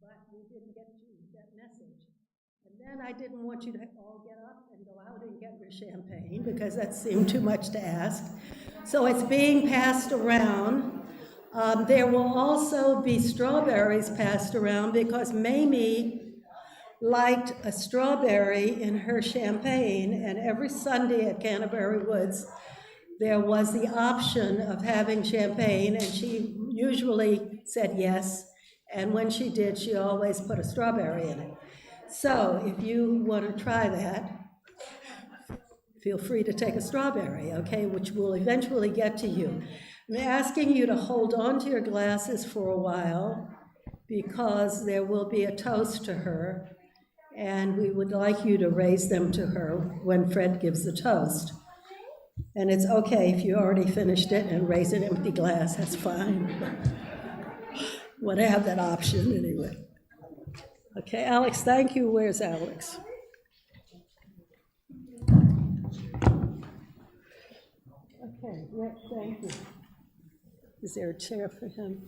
but we didn't get you that message. And then I didn't want you to all get up and go out and get your champagne because that seemed too much to ask. So it's being passed around. There will also be strawberries passed around because Mamie liked a strawberry in her champagne, and every Sunday at Canterbury Woods, there was the option of having champagne, and she usually said yes, and when she did, she always put a strawberry in it. So if you want to try that, feel free to take a strawberry, okay, which will eventually get to you. I'm asking you to hold on to your glasses for a while because there will be a toast to her, and we would like you to raise them to her when Fred gives the toast. And it's okay if you already finished it and raise an empty glass, that's fine. Want to have that option anyway. Okay, Alex, thank you. Where's Alex? Okay, yeah, thank you. Is there a chair for him?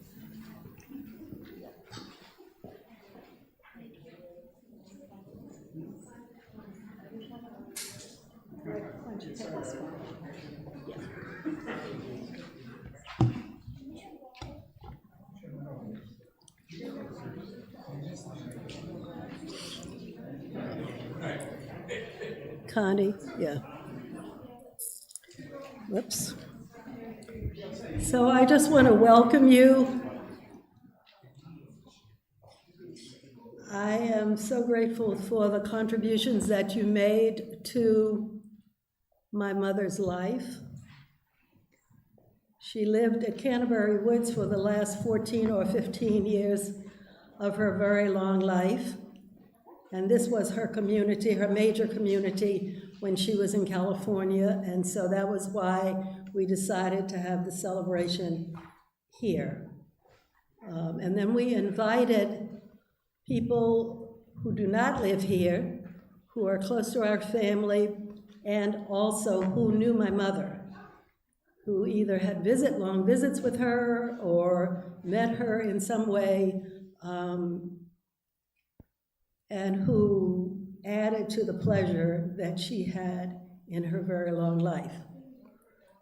Why don't you take this one? Yeah. Connie, yeah. Whoops. So I just want to welcome you. I am so grateful for the contributions that you made to my mother's life. She lived at Canterbury Woods for the last 14 or 15 years of her very long life. And this was her community, her major community, when she was in California. And so that was why we decided to have the celebration here. And then we invited people who do not live here, who are close to our family, and also who knew my mother, who either had long visits with her or met her in some way, and who added to the pleasure that she had in her very long life.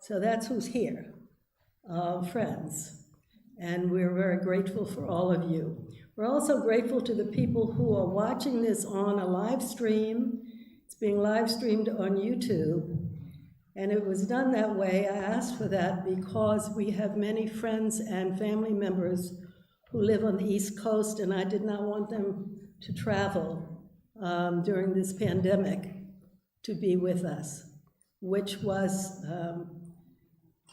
So that's who's here, friends. And we're very grateful for all of you. We're also grateful to the people who are watching this on a live stream. It's being live streamed on YouTube. And it was done that way. I asked for that because we have many friends and family members who live on the East Coast, and I did not want them to travel during this pandemic to be with us, which was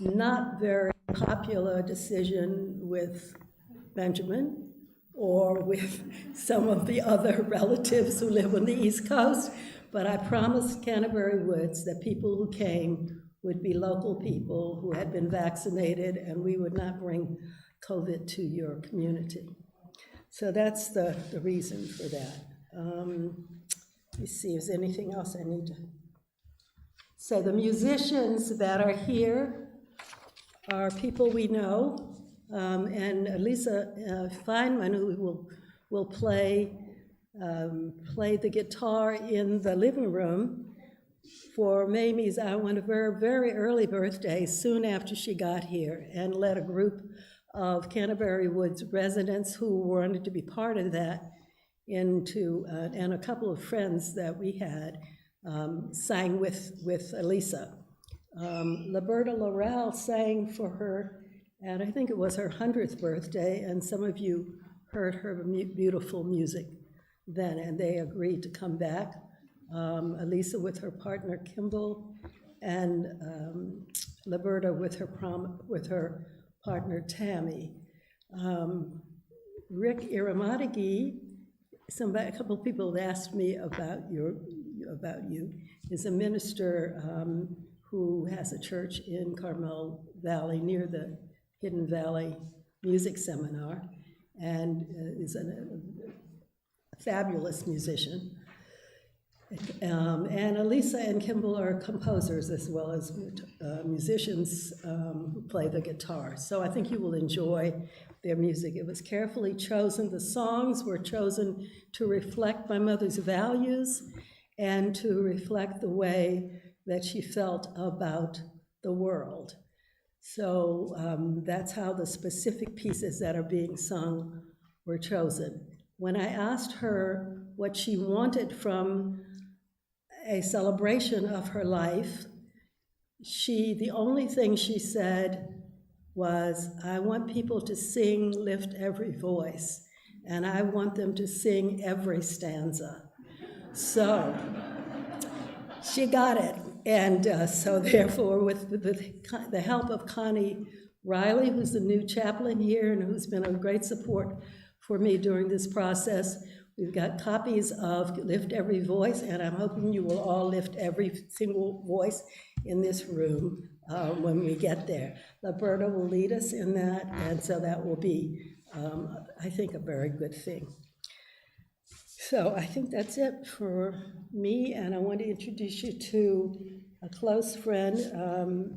not very popular decision with Benjamin or with some of the other relatives who live on the East Coast, but I promised Canterbury Woods that people who came would be local people who had been vaccinated, and we would not bring COVID to your community. So that's the reason for that. Let me see, is there anything else I need to say? The musicians that are here are people we know, and Lisa Feynman, who will play the guitar in the living room for Mamie's, I went a very, very early birthday, soon after she got here, and led a group of Canterbury Woods residents who wanted to be part of that into, and a couple of friends that we had sang with Elisa. Liberta Laurel sang for her, and I think it was her 100th birthday, and some of you heard her beautiful music then, and they agreed to come back. Elisa with her partner Kimball, and Liberta with her partner Tammy. Rick Iramadagi, a couple of people have asked me about you, is a minister who has a church in Carmel Valley near the Hidden Valley Music Seminar, and is a fabulous musician. And Elisa and Kimball are composers as well as musicians who play the guitar. So I think you will enjoy their music. It was carefully chosen. The songs were chosen to reflect my mother's values and to reflect the way that she felt about the world. So that's how the specific pieces that are being sung were chosen. When I asked her what she wanted from a celebration of her life, the only thing she said was, I want people to sing Lift Every Voice, and I want them to sing every stanza. So she got it. And so therefore, with the help of Connie Riley, who's the new chaplain here and who's been a great support for me during this process, we've got copies of Lift Every Voice, and I'm hoping you will all lift every single voice in this room when we get there. Roberta will lead us in that, and so that will be, I think, a very good thing. So I think that's it for me, and I want to introduce you to a close friend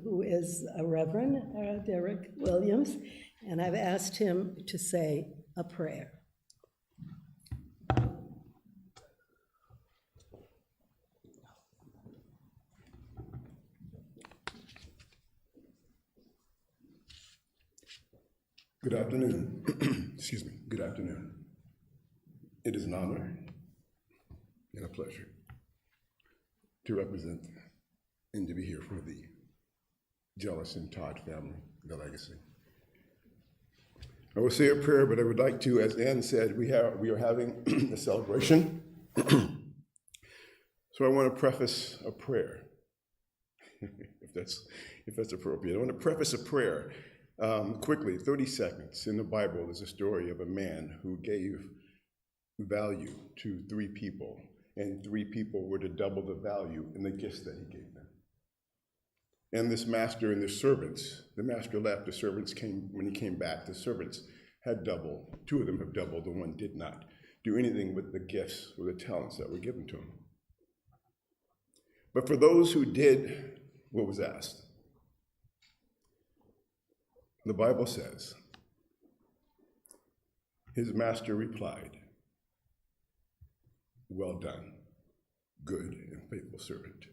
who is a Reverend, Derek Williams, and I've asked him to say a prayer. Good afternoon. Excuse me. Good afternoon. It is an honor and a pleasure to represent and to be here for the Jealous and Todd family, the legacy. I will say a prayer, but I would like to, as Ann said, we are having a celebration. So I want to preface a prayer, if that's appropriate. I want to preface a prayer quickly, 30 seconds. In the Bible, there's a story of a man who gave value to 3 people, and 3 people were to double the value in the gifts that he gave them. And this master and the servants, the master left, the servants came, when he came back, the servants had double, 2 of them have doubled, the one did not do anything with the gifts or the talents that were given to him. But for those who did what was asked, the Bible says, his master replied, well done, good and faithful servant.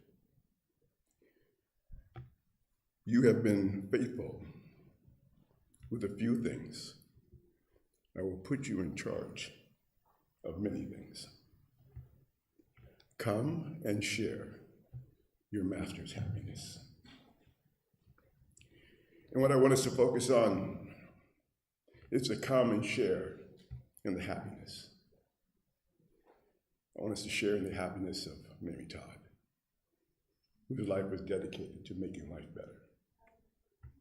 You have been faithful with a few things. I will put you in charge of many things. Come and share your master's happiness. And what I want us to focus on is to come and share in the happiness. I want us to share in the happiness of Mamie Todd, whose life was dedicated to making life better,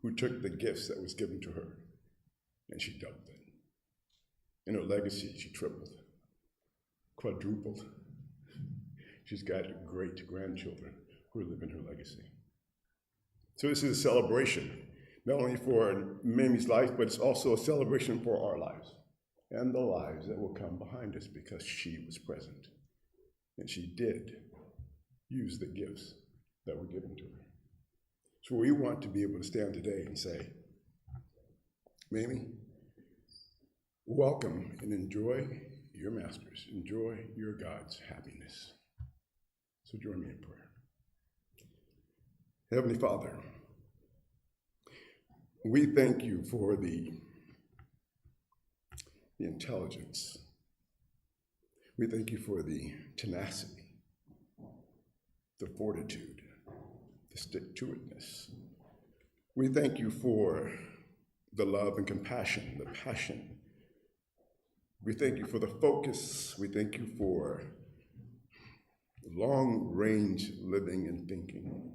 who took the gifts that was given to her and she doubled it. In her legacy, she tripled, quadrupled. She's got great grandchildren who live in her legacy. So this is a celebration, not only for Mamie's life, but it's also a celebration for our lives and the lives that will come behind us because she was present. And she did use the gifts that were given to her. So we want to be able to stand today and say, Mamie, welcome and enjoy your master's, enjoy your God's happiness. So join me in prayer. Heavenly Father, we thank you for the intelligence. We thank you for the tenacity, the fortitude, the stick-to-itness. We thank you for the love and compassion, the passion. We thank you for the focus. We thank you for long-range living and thinking.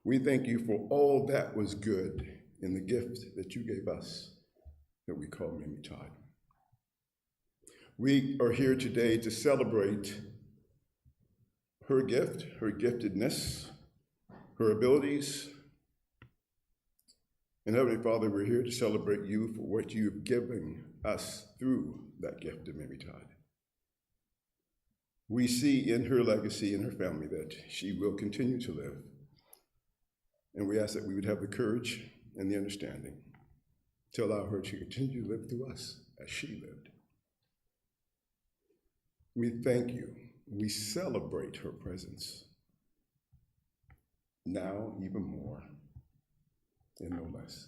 We thank you for all that was good in the gift that you gave us that we call Mamie Todd. We are here today to celebrate her gift, her giftedness, her abilities. And Heavenly Father, we're here to celebrate you for what you've given us through that gift of Mamie Todd. We see in her legacy and her family that she will continue to live. And we ask that we would have the courage and the understanding to allow her to continue to live through us as she lived. We thank you. We celebrate her presence now even more and no less.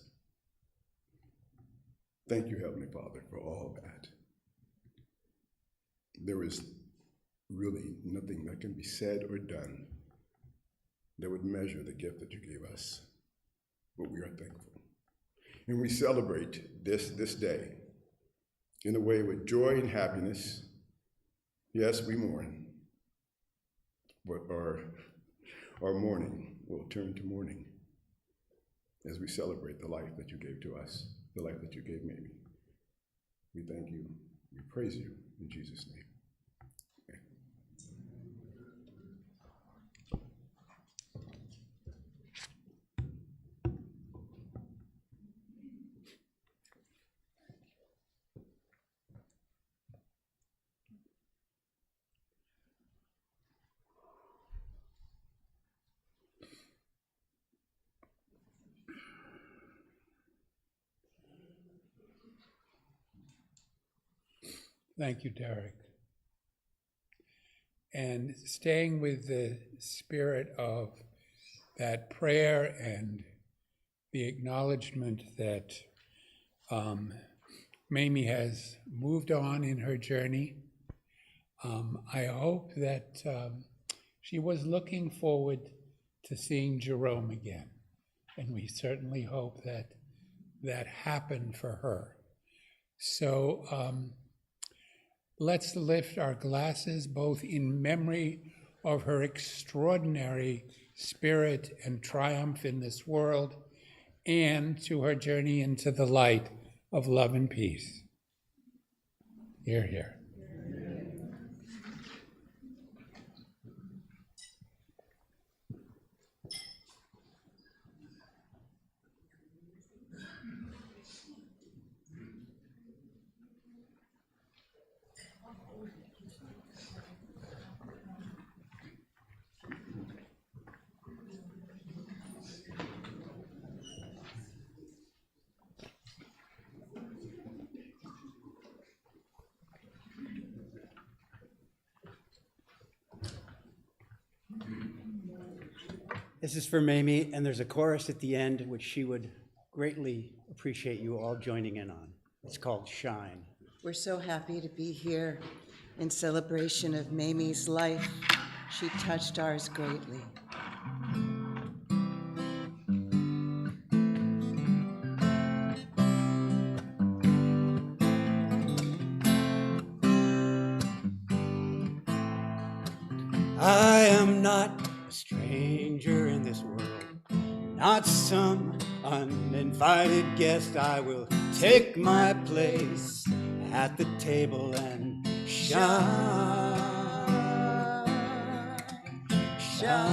Thank you, Heavenly Father, for all that. There is really nothing that can be said or done that would measure the gift that you gave us, but we are thankful. And we celebrate this day in a way with joy and happiness. Yes, we mourn, but our mourning will turn to morning as we celebrate the life that you gave to us, the life that you gave Mamie. We thank you, we praise you in Jesus' name. Amen. Thank you, Derek. And staying with the spirit of that prayer and the acknowledgement that Mamie has moved on in her journey, I hope that she was looking forward to seeing Jerome again. And we certainly hope that that happened for her. So let's lift our glasses both in memory of her extraordinary spirit and triumph in this world and to her journey into the light of love and peace. Hear, hear. This is for Mamie, and there's a chorus at the end which she would greatly appreciate you all joining in on. It's called Shine. We're so happy to be here in celebration of Mamie's life. She touched ours greatly. I am not a stranger in this world, not some uninvited guest. I will take my place at the table and shine, shine,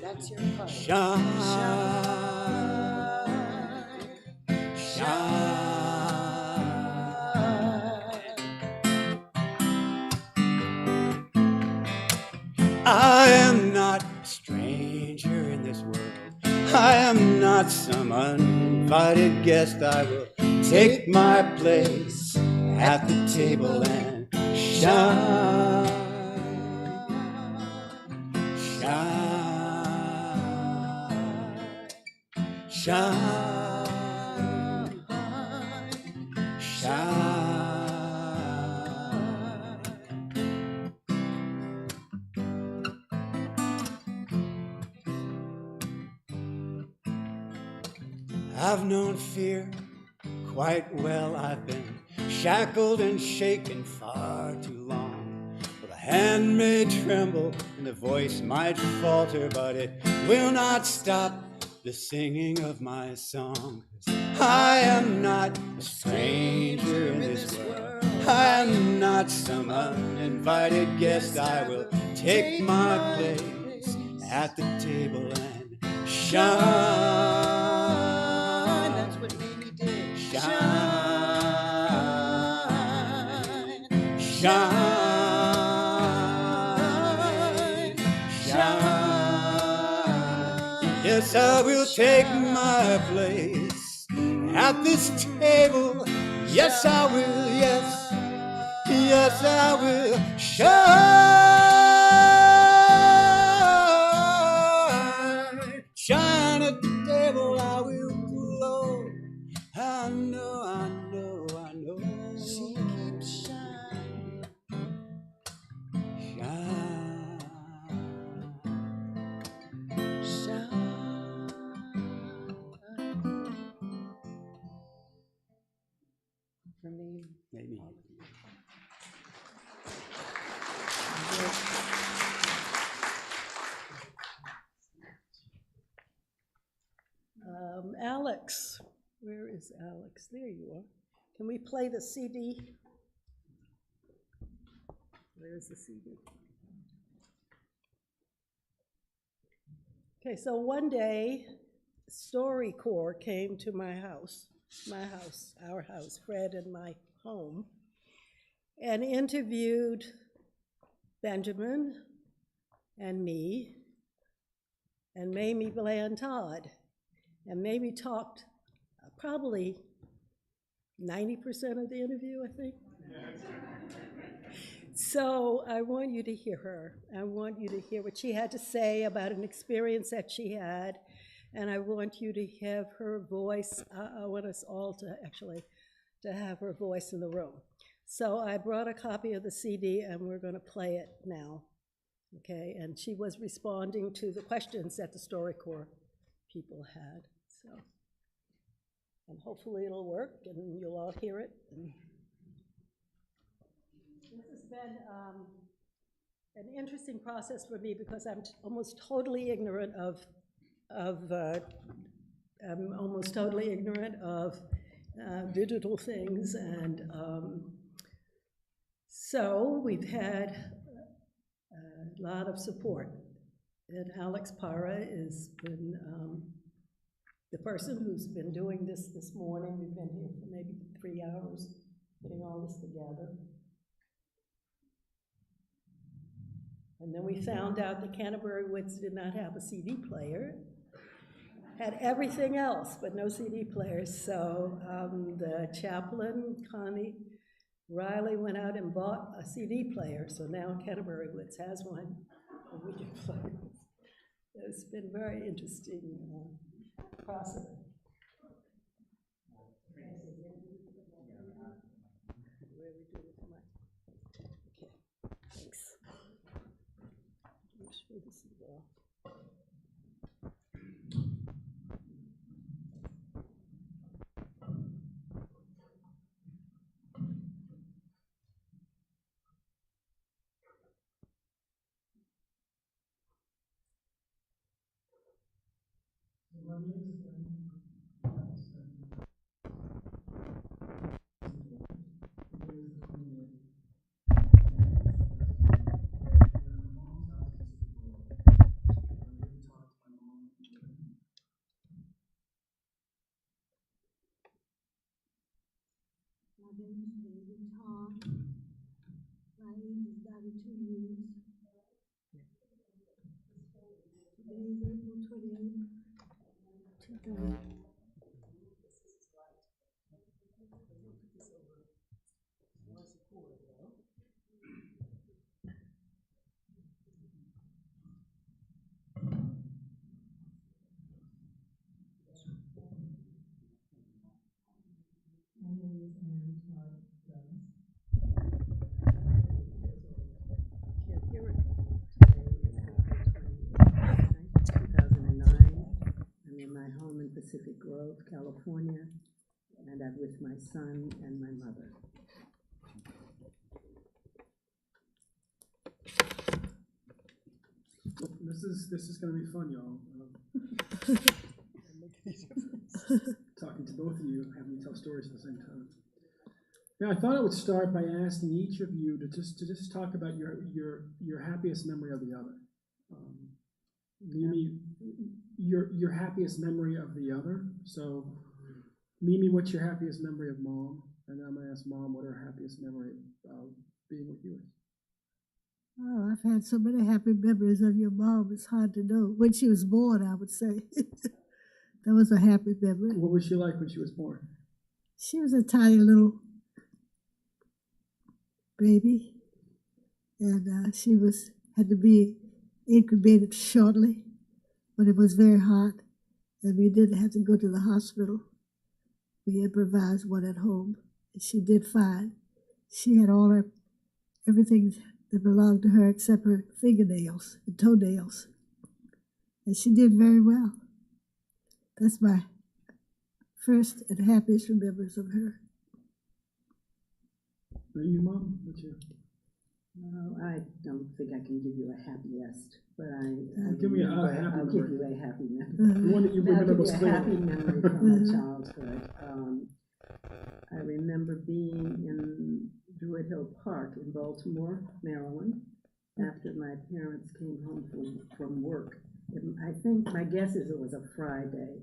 That's your part. shine, shine. I am not a stranger in this world. I am not some uninvited guest. I will take my place at the table and shine, shine, shine, shine. I've known fear quite well. I've been shackled and shaken far too long. Well, the hand may tremble and the voice might falter, but it will not stop the singing of my song. 'Cause I am not a stranger in this world. I am not some uninvited guest. I will take my place at the table and shine. That's what Mamie did. Shine, shine, shine. Yes, I will take my place at this table. Yes, I will, yes, yes, I will shine. Shine at the table, I will glow. I know, I know, I know. She keeps shining. Shine. Shine. For me. Maybe. Alex, where is Alex? There you are. Can we play the CD? Where's the CD? Okay, so one day, StoryCorps came to my house, our house, Fred and my home, and interviewed Benjamin and me and Mamie and Todd. And Mamie talked probably 90% of the interview, I think. So I want you to hear her. I want you to hear what she had to say about an experience that she had. And I want you to have her voice. I want us all to actually to have her voice in the room. So I brought a copy of the CD and we're going to play it now. Okay, and she was responding to the questions that the StoryCorps people had. So, and hopefully it'll work and you'll all hear it. And this has been an interesting process for me because I'm almost totally ignorant of digital things, and so we've had a lot of support. And Alex Parra has been the person who's been doing this morning. We've been here for maybe 3 hours putting all this together. And then we found out that Canterbury Woods did not have a CD player, had everything else but no CD players. So the chaplain, Connie Riley, went out and bought a CD player. So now Canterbury Woods has one, and we can play. It's been a very interesting process. Okay, thanks. Make sure this is off. My name is Baby Todd. My age is 92 years. Today is April 28th. My name is Todd. Can't hear it. 2009. I'm in my home in Pacific Grove, California, and I'm with my son and my mother. This is going to be fun, y'all. Talking to both of you, having you tell stories at the same time. Yeah, I thought I would start by asking each of you to just talk about your happiest memory of the other. Mimi, your happiest memory of the other. So, Mimi, what's your happiest memory of Mom? And I'm gonna ask Mom what her happiest memory of being with you? Oh, I've had so many happy memories of your mom, it's hard to know. When she was born, I would say. That was a happy memory. What was she like when she was born? She was a tiny little baby, and she had to be incubated shortly when it was very hot, and we didn't have to go to the hospital. We improvised one at home, and she did fine. She had everything that belonged to her except her fingernails and toenails, and she did very well. That's my first and happiest remembrance of her. Are you, Mom? What's your? I don't think I can give you a happiest, but Give me a I'll happy give memory. you a happy memory. The one that you I'll remember give most you a happy clearly. memory from my childhood. I remember being in Druid Hill Park in Baltimore, Maryland, after my parents came home from work. I think, my guess is it was a Friday,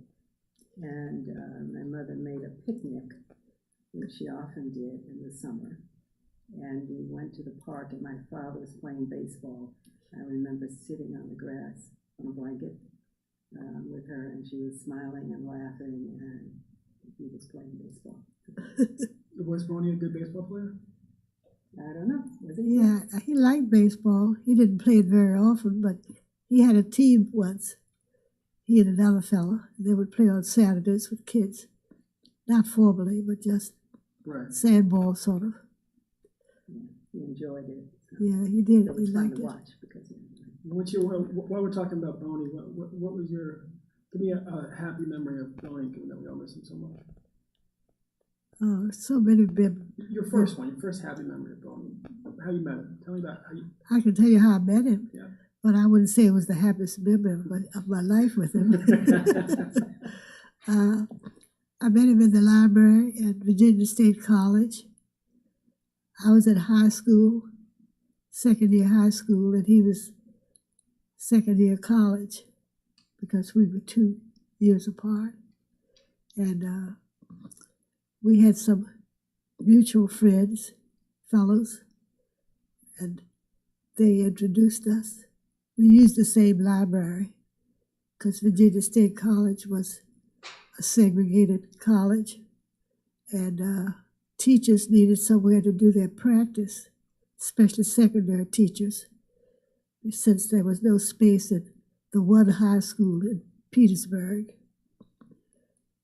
and my mother made a picnic, which she often did in the summer. And we went to the park, and my father was playing baseball. I remember sitting on the grass on a blanket with her, and she was smiling and laughing, and he was playing baseball. Was Bonnie a good baseball player? I don't know. Was he? Yeah, he liked baseball. He didn't play it very often, but he had a team once. He and another fellow. They would play on Saturdays with kids. Not formally, but just Right. sandball sort of. He enjoyed it. Yeah, he did. It was He fun liked to it. watch because While we're talking about Boney, what was your? Give me a happy memory of Boney, given that we all miss him so much. Oh, so many memories. Your first one, your first happy memory of Boney. How you met him? Tell me about how you. I can tell you how I met him, Yeah. but I wouldn't say it was the happiest memory of my life with him. I met him in the library at Virginia State College. I was at high school, second year high school, and he was second year college because we were 2 years apart. And we had some mutual friends, fellows, and they introduced us. We used the same library because Virginia State College was a segregated college, and teachers needed somewhere to do their practice, especially secondary teachers, since there was no space at the one high school in Petersburg.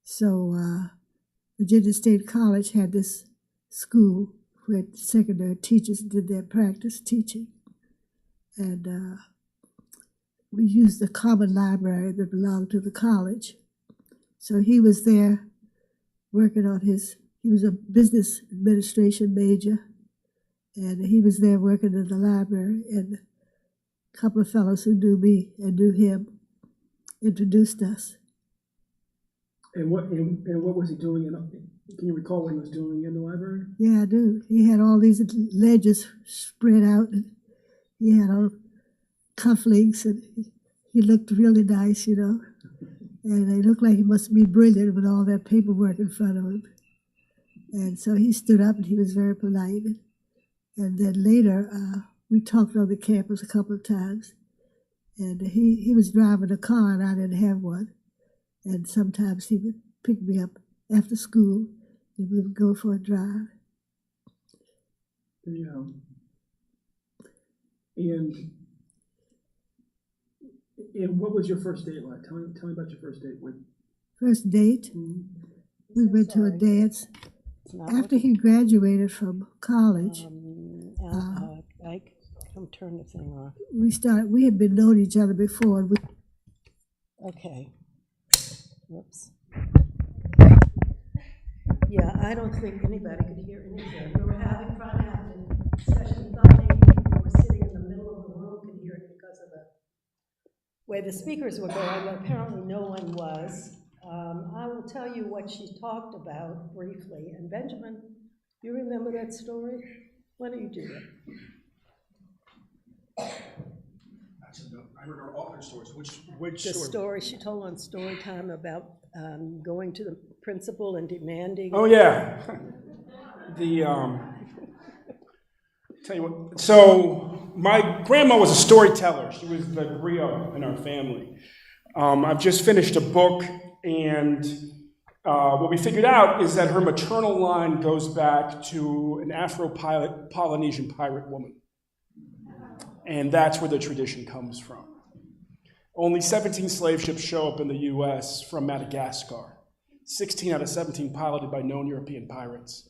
So Virginia State College had this school where secondary teachers did their practice teaching. And we used the common library that belonged to the college. So he was there working on he was a business administration major, and he was there working in the library, and a couple of fellows who knew me and knew him introduced us. And what was he doing? Can you recall what he was doing in the library? Yeah, I do. He had all these ledges spread out, and he had all cufflinks, and he looked really nice, you know. And he looked like he must be brilliant with all that paperwork in front of him. And so he stood up, and he was very polite. And then later, we talked on the campus a couple of times. And he was driving a car, and I didn't have one. And sometimes he would pick me up after school, and we would go for a drive. Yeah. And what was your first date like? Tell me about your first date with. First date, we went to a dance. After he graduated from college, I'm turning the thing off. we had been known each other before. Okay. Whoops. Yeah, I don't think anybody could hear anything. We were trying to have a discussion, thought maybe people were sitting in the middle of the room could hear it because of the way the speakers were going, but apparently no one was. I will tell you what she talked about briefly. And Benjamin, you remember that story? Why don't you do that? I remember all her stories. Which The story? story she told on story time about going to the principal and demanding. Oh yeah, Tell you what, so my grandma was a storyteller. She was the griot in our family. I've just finished a book, and what we figured out is that her maternal line goes back to an Afro-Polynesian pirate woman. And that's where the tradition comes from. Only 17 slave ships show up in the U.S. from Madagascar, 16 out of 17 piloted by known European pirates.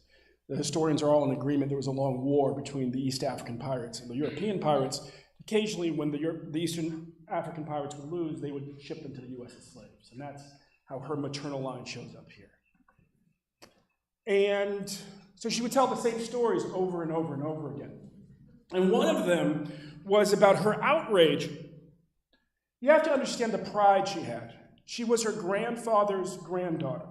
The historians are all in agreement there was a long war between the East African pirates and the European pirates. Occasionally, when the Eastern African pirates would lose, they would ship them to the U.S. as slaves. And that's how her maternal line shows up here. And so she would tell the same stories over and over and over again. And one of them was about her outrage. You have to understand the pride she had. She was her grandfather's granddaughter.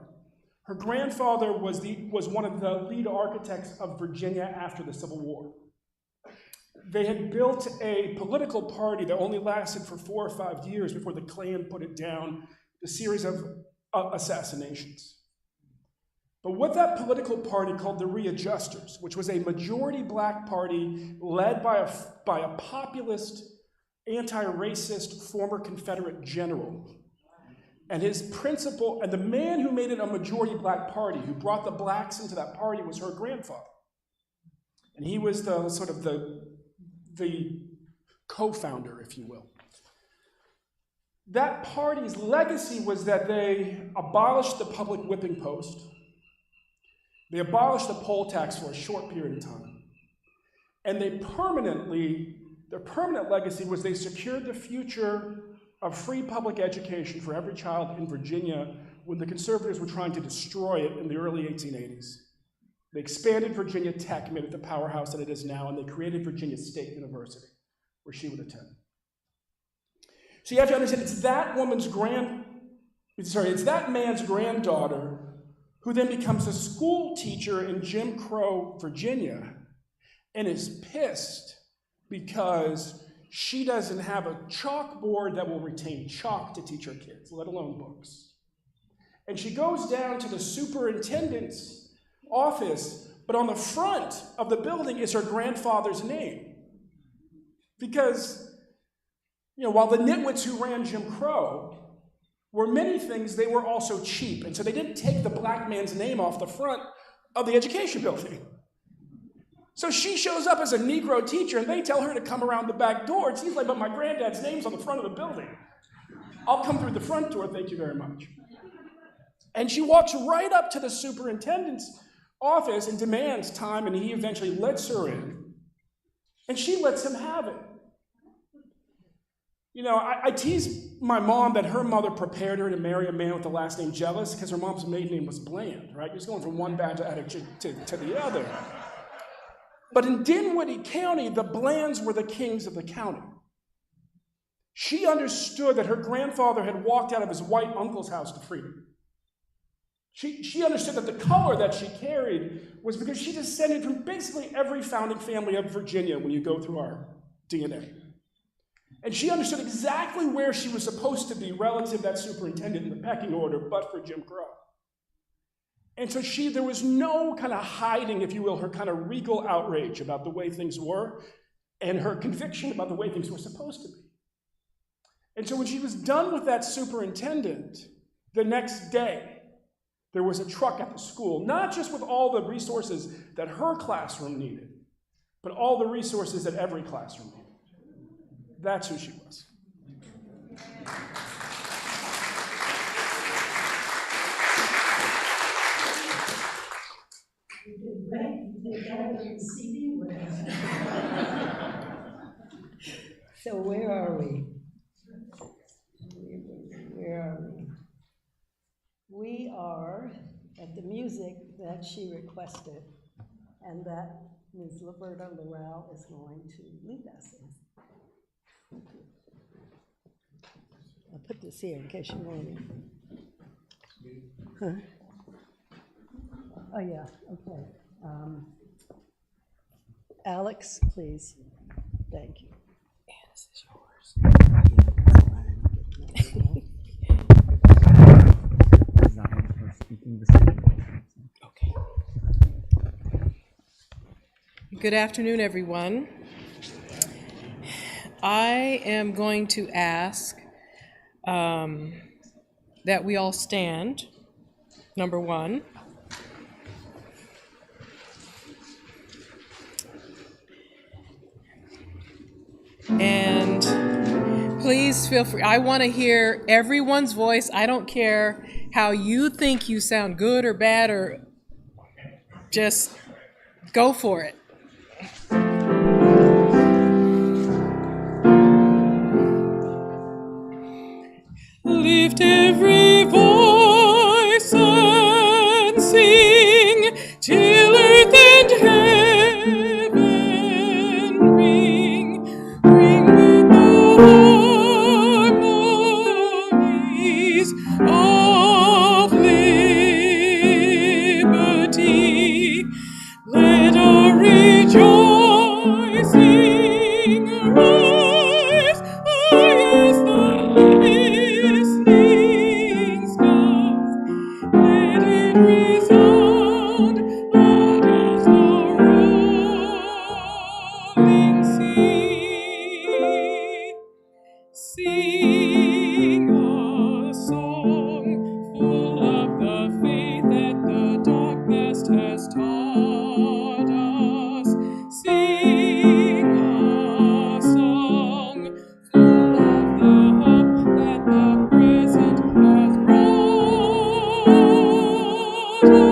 Her grandfather was one of the lead architects of Virginia after the Civil War. They had built a political party that only lasted for 4 or 5 years before the Klan put it down, a series of assassinations. But what that political party called the Readjusters, which was a majority black party led by a populist, anti-racist former Confederate general, and his principal, and the man who made it a majority black party, who brought the blacks into that party, was her grandfather. And he was the sort of the co-founder, if you will. That party's legacy was that they abolished the public whipping post. They abolished the poll tax for a short period of time. And their permanent legacy was they secured the future of free public education for every child in Virginia when the conservatives were trying to destroy it in the early 1880s. They expanded Virginia Tech, made it the powerhouse that it is now, and they created Virginia State University, where she would attend. So you have to understand, it's that man's granddaughter who then becomes a school teacher in Jim Crow, Virginia, and is pissed because she doesn't have a chalkboard that will retain chalk to teach her kids, let alone books. And she goes down to the superintendent's office, but on the front of the building is her grandfather's name. Because, while the nitwits who ran Jim Crow were many things, they were also cheap. And so they didn't take the black man's name off the front of the education building. So she shows up as a Negro teacher, and they tell her to come around the back door. It seems like, but my granddad's name's on the front of the building. I'll come through the front door, thank you very much. And she walks right up to the superintendent's office and demands time, and he eventually lets her in, and she lets him have it. I tease my mom that her mother prepared her to marry a man with the last name Jealous because her mom's maiden name was Bland, right? You're just going from one bad attitude to the other. But in Dinwiddie County, the Blands were the kings of the county. She understood that her grandfather had walked out of his white uncle's house to freedom. She understood that the color that she carried was because she descended from basically every founding family of Virginia when you go through our DNA. And she understood exactly where she was supposed to be relative to that superintendent in the pecking order, but for Jim Crow. And so there was no kind of hiding, if you will, her kind of regal outrage about the way things were and her conviction about the way things were supposed to be. And so when she was done with that superintendent, the next day, there was a truck at the school, not just with all the resources that her classroom needed, but all the resources that every classroom needed. That's who she was. So where are we? We are at the music that she requested and that Ms. Roberta Laurel is going to lead us in. I'll put this here in case you want it. Huh? Oh, yeah, okay. Alex, please. Thank you. And this is yours. Okay. Good afternoon, everyone. I am going to ask that we all stand, number one. And please feel free. I want to hear everyone's voice. I don't care how you think you sound, good or bad, or just go for it. Lift every voice and sing till earth and heaven ring. Ring with the harmonies of liberty. Let our rejoicing rise high as the listening skies. Let it resound loud as the rolling sea. Sing a song full of the faith that the dark past has taught us. Sing a song full of the hope that the present has brought us.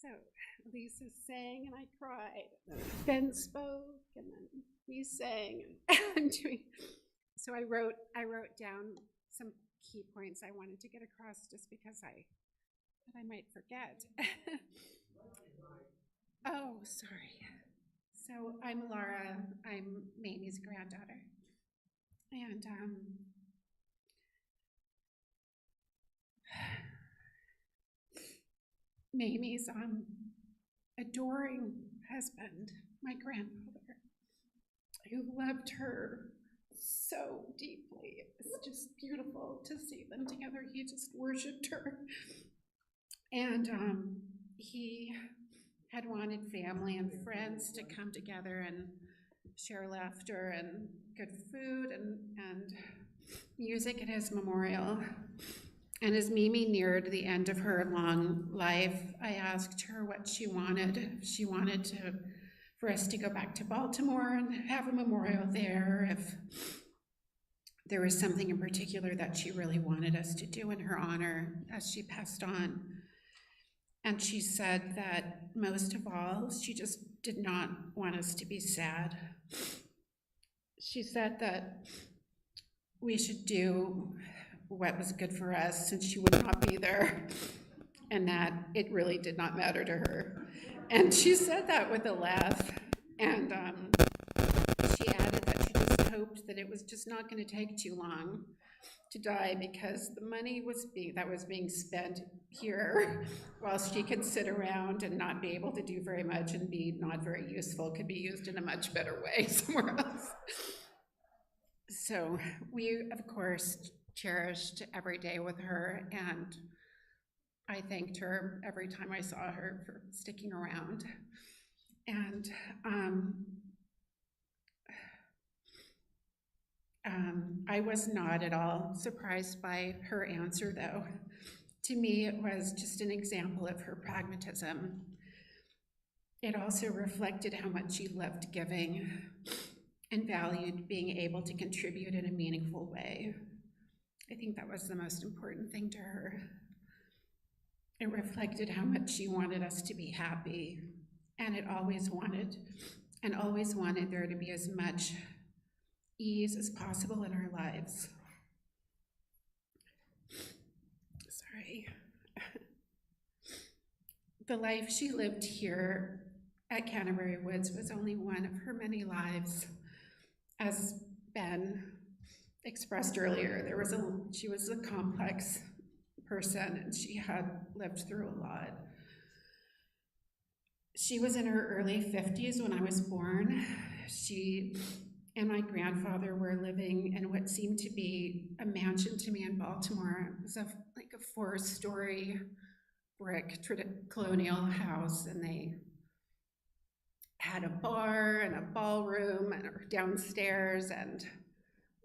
So Lisa sang and I cried. Ben spoke and then we sang. And I'm doing. So I wrote down some key points I wanted to get across just because I might forget. Oh, sorry. So I'm Laura. I'm Mamie's granddaughter. And Mamie's adoring husband, my grandfather, who loved her so deeply. It's just beautiful to see them together. He just worshipped her. And he had wanted family and friends to come together and share laughter and good food and music at his memorial. And as Mamie neared the end of her long life, I asked her what she wanted. If she wanted for us to go back to Baltimore and have a memorial there, if there was something in particular that she really wanted us to do in her honor as she passed on. And she said that most of all, she just did not want us to be sad. She said that we should do what was good for us since she would not be there, and that it really did not matter to her. And she said that with a laugh, and she added that she just hoped that it was just not going to take too long to die, because the money that was being spent here, while she could sit around and not be able to do very much and be not very useful, could be used in a much better way somewhere else. So we, of course, cherished every day with her, and I thanked her every time I saw her for sticking around. And I was not at all surprised by her answer, though. To me, it was just an example of her pragmatism. It also reflected how much she loved giving and valued being able to contribute in a meaningful way. I think that was the most important thing to her. It reflected how much she wanted us to be happy, and always wanted there to be as much ease as possible in our lives. Sorry. The life she lived here at Canterbury Woods was only one of her many lives. As Ben expressed earlier, she was a complex person, and she had lived through a lot. She was in her early 50s when I was born. She and my grandfather were living in what seemed to be a mansion to me in Baltimore. It was like a 4-story brick colonial house, and they had a bar and a ballroom and downstairs and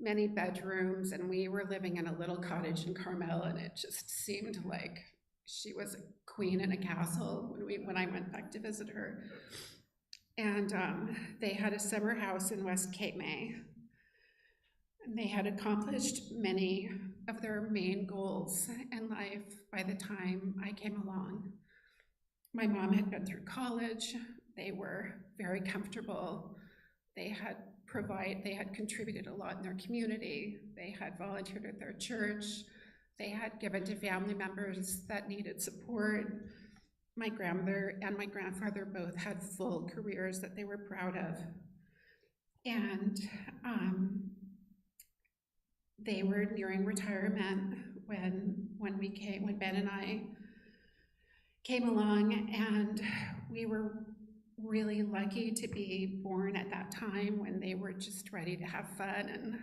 many bedrooms, and we were living in a little cottage in Carmel, and it just seemed like she was a queen in a castle when I went back to visit her. And they had a summer house in West Cape May, and they had accomplished many of their main goals in life by the time I came along. My mom had been through college. They were very comfortable. They had contributed a lot in their community. They had volunteered at their church. They had given to family members that needed support. My grandmother and my grandfather both had full careers that they were proud of. And they were nearing retirement when Ben and I came along, and we were really lucky to be born at that time when they were just ready to have fun, and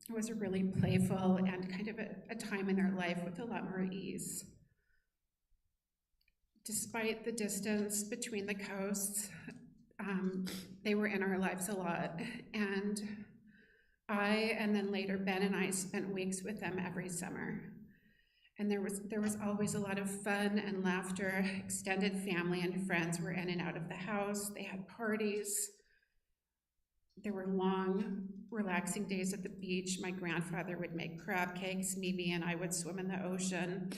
it was a really playful and kind of a time in their life with a lot more ease. Despite the distance between the coasts, they were in our lives a lot, and and then later Ben and I spent weeks with them every summer. And there was always a lot of fun and laughter. Extended family and friends were in and out of the house. They had parties. There were long, relaxing days at the beach. My grandfather would make crab cakes. Mimi and I would swim in the ocean.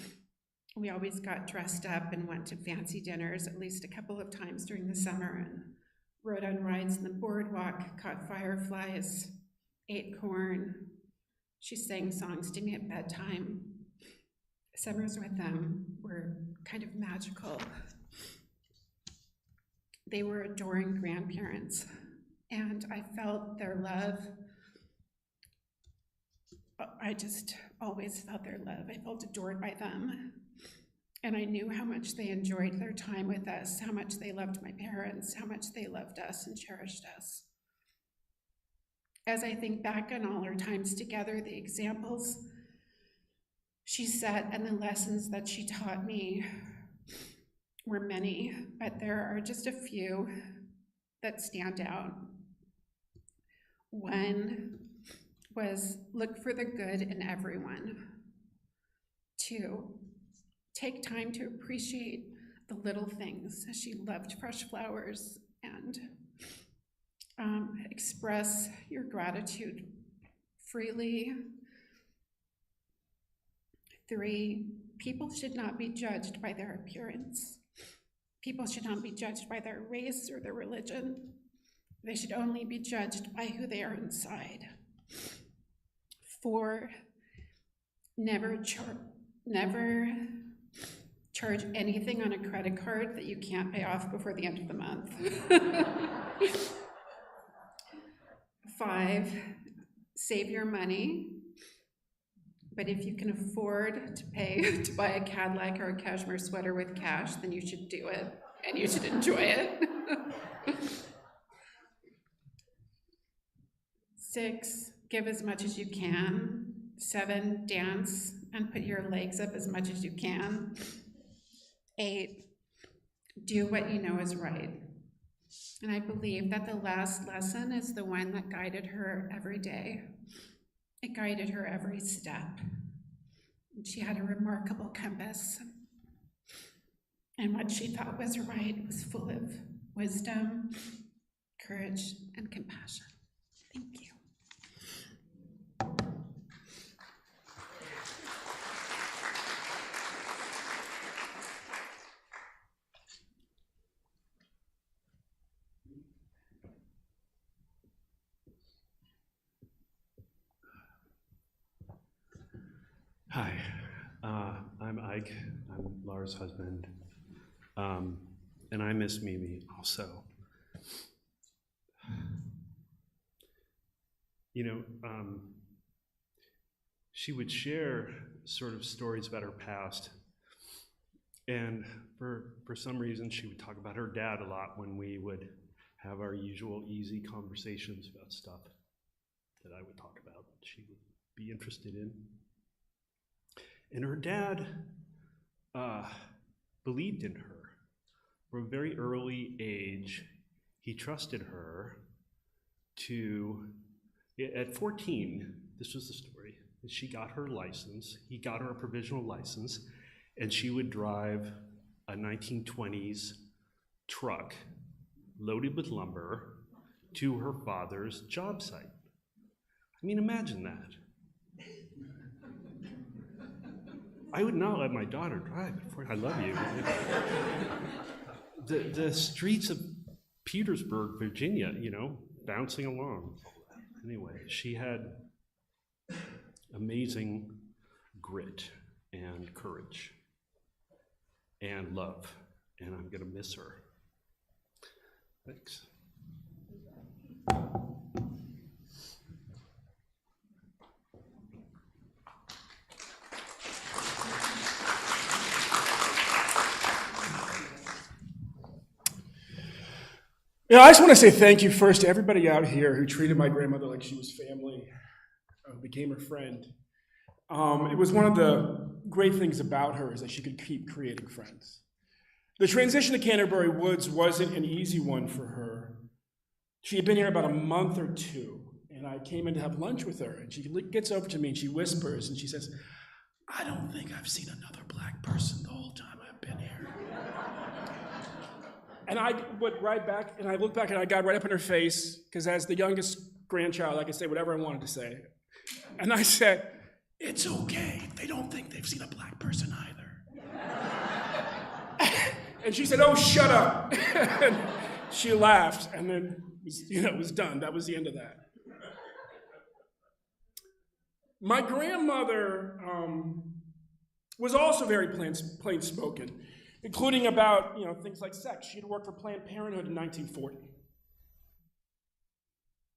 We always got dressed up and went to fancy dinners at least a couple of times during the summer and rode on rides in the boardwalk, caught fireflies, ate corn. She sang songs to me at bedtime. Summers with them were kind of magical. They were adoring grandparents, and I felt their love. I just always felt their love. I felt adored by them. And I knew how much they enjoyed their time with us, how much they loved my parents, how much they loved us and cherished us. As I think back on all our times together, the examples she set and the lessons that she taught me were many, but there are just a few that stand out. One was look for the good in everyone. 2, take time to appreciate the little things. She loved fresh flowers and express your gratitude freely. 3, people should not be judged by their appearance. People should not be judged by their race or their religion. They should only be judged by who they are inside. 4, never charge anything on a credit card that you can't pay off before the end of the month. 5, save your money, but if you can afford to buy a Cadillac or a cashmere sweater with cash, then you should do it, and you should enjoy it. 6, give as much as you can. 7, dance and put your legs up as much as you can. 8, do what you know is right. And I believe that the last lesson is the one that guided her every day. It guided her every step. She had a remarkable compass. And what she thought was right was full of wisdom, courage, and compassion. Thank you. Hi, I'm Ike. I'm Laura's husband, and I miss Mamie also. You know, she would share sort of stories about her past, and for some reason she would talk about her dad a lot when we would have our usual easy conversations about stuff that I would talk about, that she would be interested in. And her dad believed in her. From a very early age, he trusted her to, at 14, this was the story, she got her license, he got her a provisional license, and she would drive a 1920s truck loaded with lumber to her father's job site. I mean, imagine that. I would not let my daughter drive before. I love you. The streets of Petersburg, Virginia, you know, bouncing along. Anyway, she had amazing grit and courage and love, and I'm gonna miss her. Thanks. Yeah, I just want to say thank you first to everybody out here who treated my grandmother like she was family, became her friend. It was one of the great things about her is that she could keep creating friends. The transition to Canterbury Woods wasn't an easy one for her. She had been here about a month or 2, and I came in to have lunch with her, and she gets over to me and she whispers, and she says, "I don't think I've seen another black person the whole time I've been here." And I went right back, and I looked back, and I got right up in her face, because as the youngest grandchild, I could say whatever I wanted to say. And I said, "It's okay. They don't think they've seen a black person either." And she said, "Oh, shut up." And she laughed, and then it was done. That was the end of that. My grandmother was also very plain-spoken, including about things like sex. She had worked for Planned Parenthood in 1940.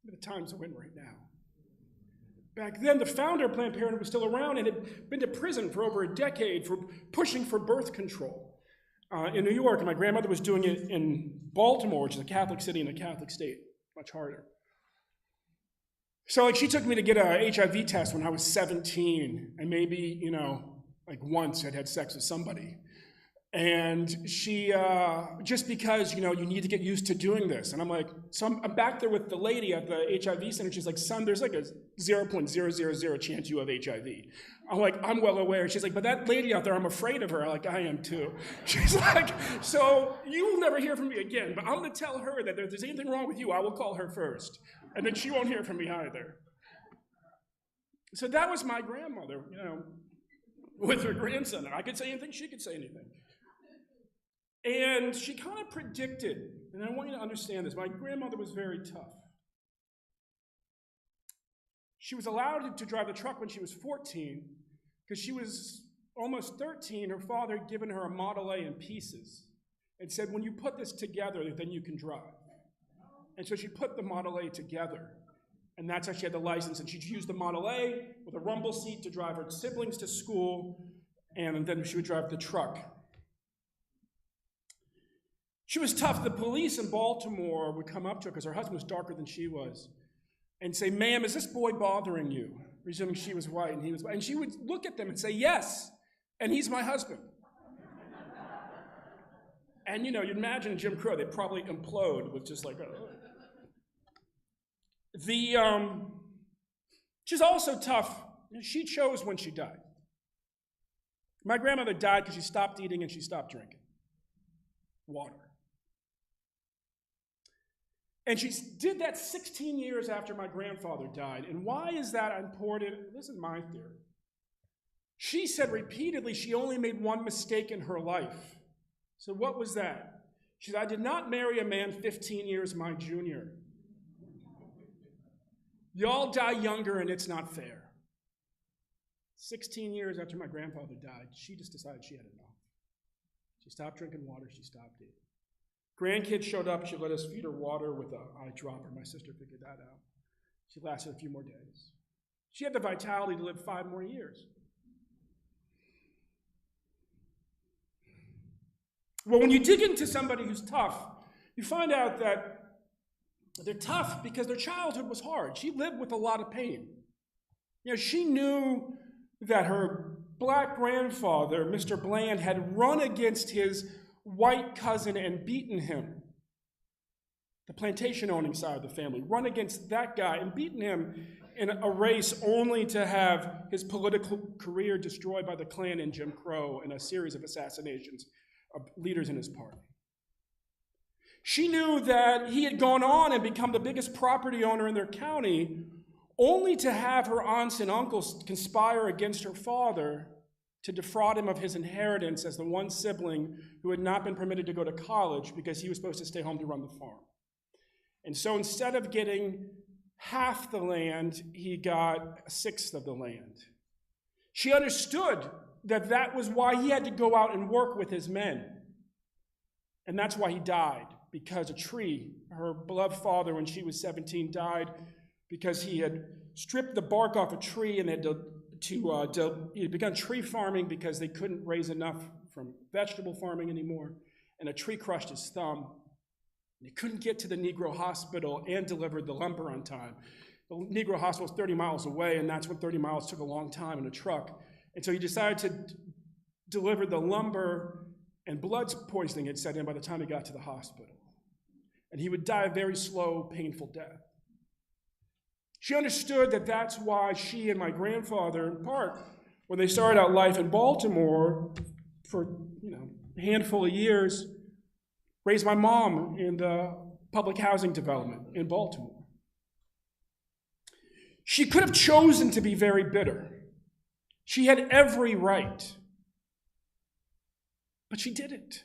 The times we're in right now. Back then, the founder of Planned Parenthood was still around and had been to prison for over a decade for pushing for birth control in New York. And my grandmother was doing it in Baltimore, which is a Catholic city and a Catholic state, much harder. So she took me to get a HIV test when I was 17, and maybe, once I'd had sex with somebody. And she, just because, you need to get used to doing this. And I'm like, I'm back there with the lady at the HIV center. She's like, "Son, there's like a 0.000 chance you have HIV. I'm like, "I'm well aware." She's like, "But that lady out there, I'm afraid of her." I'm like, "I am too." She's like, "So you will never hear from me again, but I'm going to tell her that if there's anything wrong with you, I will call her first. And then she won't hear from me either." So that was my grandmother, with her grandson. I could say anything, she could say anything. And she kind of predicted, and I want you to understand this, my grandmother was very tough. She was allowed to drive the truck when she was 14, because she was almost 13. Her father had given her a Model A in pieces and said, "When you put this together, then you can drive." And so she put the Model A together, and that's how she had the license. And she'd use the Model A with a rumble seat to drive her siblings to school, and then she would drive the truck. She was tough. The police in Baltimore would come up to her, because her husband was darker than she was, and say, "Ma'am, is this boy bothering you?" Presuming she was white and he was white. And she would look at them and say, "Yes, and he's my husband." And you'd imagine Jim Crow, they'd probably implode with just like, oh. She's also tough. She chose when she died. My grandmother died because she stopped eating and she stopped drinking water. And she did that 16 years after my grandfather died. And why is that important? This is my theory. She said repeatedly she only made one mistake in her life. So what was that? She said, "I did not marry a man 15 years my junior. Y'all die younger and it's not fair." 16 years after my grandfather died, she just decided she had enough. She stopped drinking water, she stopped eating. Grandkids showed up, she let us feed her water with an eye dropper. My sister figured that out. She lasted a few more days. She had the vitality to live 5 more years. Well, when you dig into somebody who's tough, you find out that they're tough because their childhood was hard. She lived with a lot of pain. She knew that her black grandfather, Mr. Bland, had run against his white cousin and beaten him. The plantation-owning side of the family, run against that guy and beaten him in a race only to have his political career destroyed by the Klan and Jim Crow in a series of assassinations of leaders in his party. She knew that he had gone on and become the biggest property owner in their county, only to have her aunts and uncles conspire against her father to defraud him of his inheritance as the one sibling who had not been permitted to go to college because he was supposed to stay home to run the farm. And so instead of getting half the land, he got a sixth of the land. She understood that that was why he had to go out and work with his men. And that's why he died, because a tree, her beloved father when she was 17 died because he had stripped the bark off a tree and had he had begun tree farming because they couldn't raise enough from vegetable farming anymore, and a tree crushed his thumb. He couldn't get to the Negro hospital and delivered the lumber on time. The Negro hospital was 30 miles away, and that's when 30 miles took a long time in a truck. And so he decided to deliver the lumber, and blood poisoning had set in by the time he got to the hospital. And he would die a very slow, painful death. She understood that that's why she and my grandfather, in part, when they started out life in Baltimore for a handful of years, raised my mom in the public housing development in Baltimore. She could have chosen to be very bitter. She had every right. but she didn't.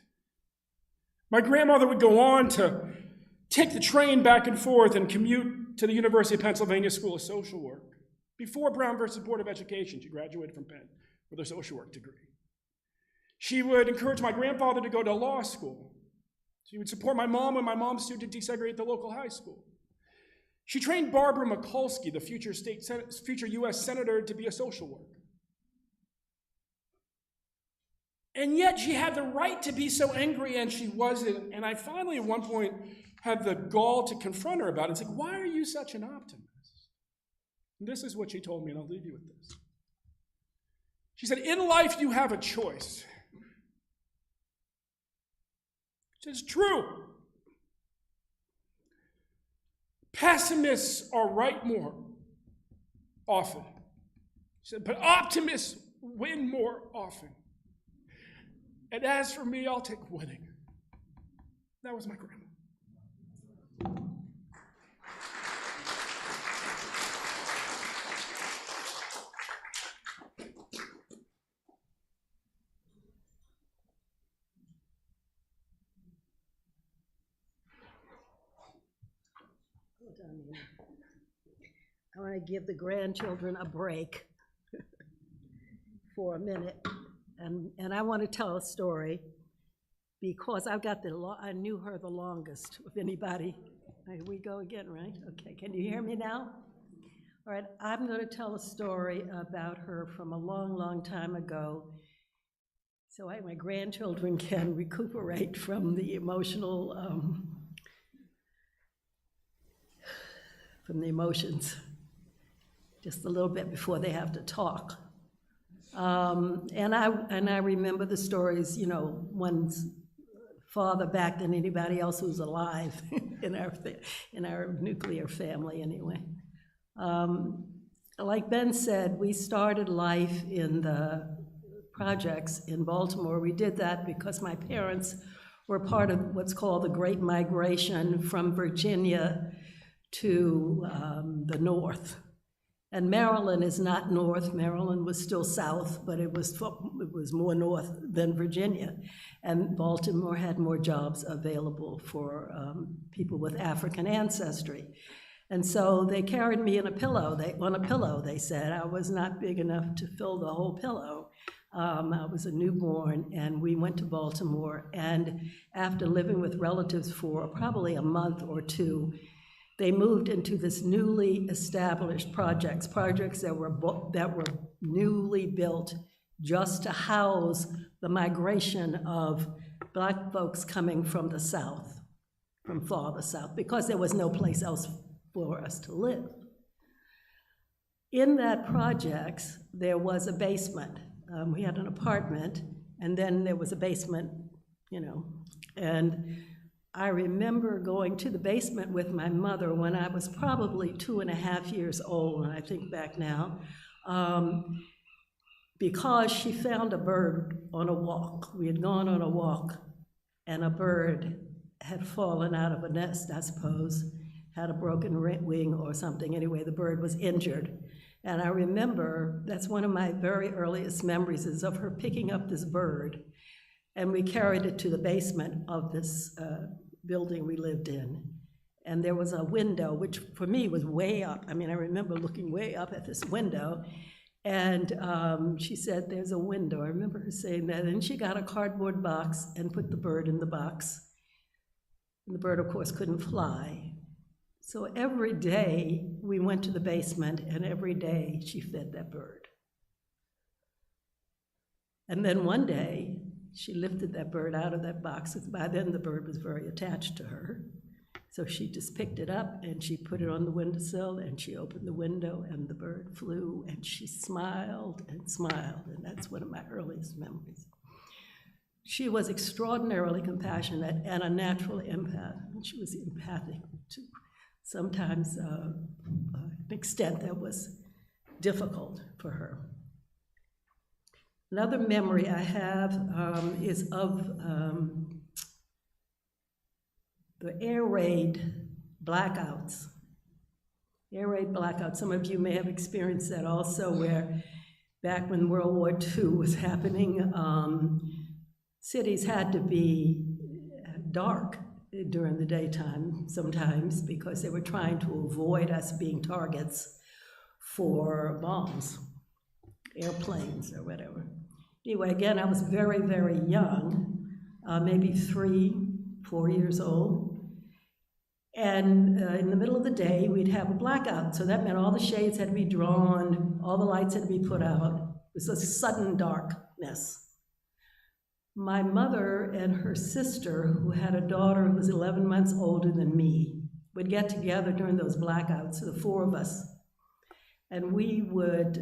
My grandmother would go on to take the train back and forth and commute to the University of Pennsylvania School of Social Work. Before Brown versus Board of Education, she graduated from Penn with her social work degree. She would encourage my grandfather to go to law school. She would support my mom when my mom sued to desegregate the local high school. She trained Barbara Mikulski, the future U.S. Senator, to be a social worker. And yet she had the right to be so angry, and she wasn't. And I finally, at one point, had the gall to confront her about it. It's like, why are you such an optimist? And this is what she told me, and I'll leave you with this. She said, in life, you have a choice. It's true. Pessimists are right more often. She said, but optimists win more often. And as for me, I'll take winning. That was my grandma. I want to give the grandchildren a break for a minute, and I want to tell a story because I've got I knew her the longest of anybody. Here we go again, right? Okay, can you hear me now? All right, I'm going to tell a story about her from a long, long time ago, so my grandchildren can recuperate from the emotional, from the emotions, just a little bit before they have to talk. And I remember the stories, you know, one's farther back than anybody else who's alive in our nuclear family anyway. Like Ben said, we started life in the projects in Baltimore. We did that because my parents were part of what's called the Great Migration from Virginia to the north. And Maryland is not north. Maryland was still south, but it was more north than Virginia. And Baltimore had more jobs available for people with African ancestry. And so they carried me in a pillow. On a pillow, they said. I was not big enough to fill the whole pillow. I was a newborn, and we went to Baltimore. And after living with relatives for probably a month or two, they moved into this newly established projects that were newly built just to house the migration of Black folks coming from the South, from farther south, because there was no place else for us to live. In that projects, there was a basement. We had an apartment, and then there was a basement, you know, and I remember going to the basement with my mother when I was probably 2.5 years old, and I think back now, because she found a bird on a walk. We had gone on a walk, and a bird had fallen out of a nest, I suppose, had a broken wing or something. Anyway, the bird was injured. And I remember, that's one of my very earliest memories, is of her picking up this bird, and we carried it to the basement of this building we lived in. And there was a window, which for me was way up. I mean, I remember looking way up at this window, and she said, there's a window. I remember her saying that. And she got a cardboard box and put the bird in the box. And the bird, of course, couldn't fly. So every day we went to the basement, and every day she fed that bird. And then one day, she lifted that bird out of that box. By then, the bird was very attached to her. So she just picked it up, and she put it on the windowsill, and she opened the window, and the bird flew, and she smiled and smiled, and that's one of my earliest memories. She was extraordinarily compassionate and a natural empath. She was empathic to sometimes an extent that was difficult for her. Another memory I have is of the air raid blackouts. Air raid blackouts, some of you may have experienced that also, where back when World War II was happening, cities had to be dark during the daytime sometimes because they were trying to avoid us being targets for bombs, airplanes or whatever. Anyway, again, I was very, very young, maybe 3, 4 years old. And in the middle of the day, we'd have a blackout. So that meant all the shades had to be drawn, all the lights had to be put out. It was a sudden darkness. My mother and her sister, who had a daughter who was 11 months older than me, would get together during those blackouts, the 4 of us. And we would,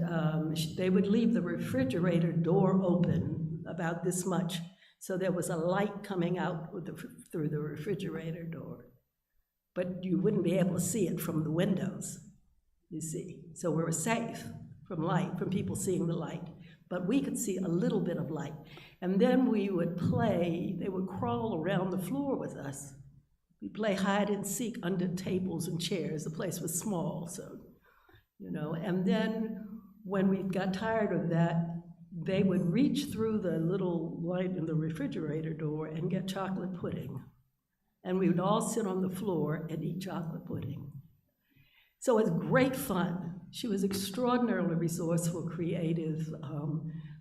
they would leave the refrigerator door open about this much, so there was a light coming out through the refrigerator door. But you wouldn't be able to see it from the windows, you see. So we were safe from light, from people seeing the light. But we could see a little bit of light. And then we would play, they would crawl around the floor with us. We'd play hide and seek under tables and chairs. The place was small, so, you know. And then when we got tired of that, they would reach through the little light in the refrigerator door and get chocolate pudding. And we would all sit on the floor and eat chocolate pudding. So it was great fun. She was extraordinarily resourceful, creative,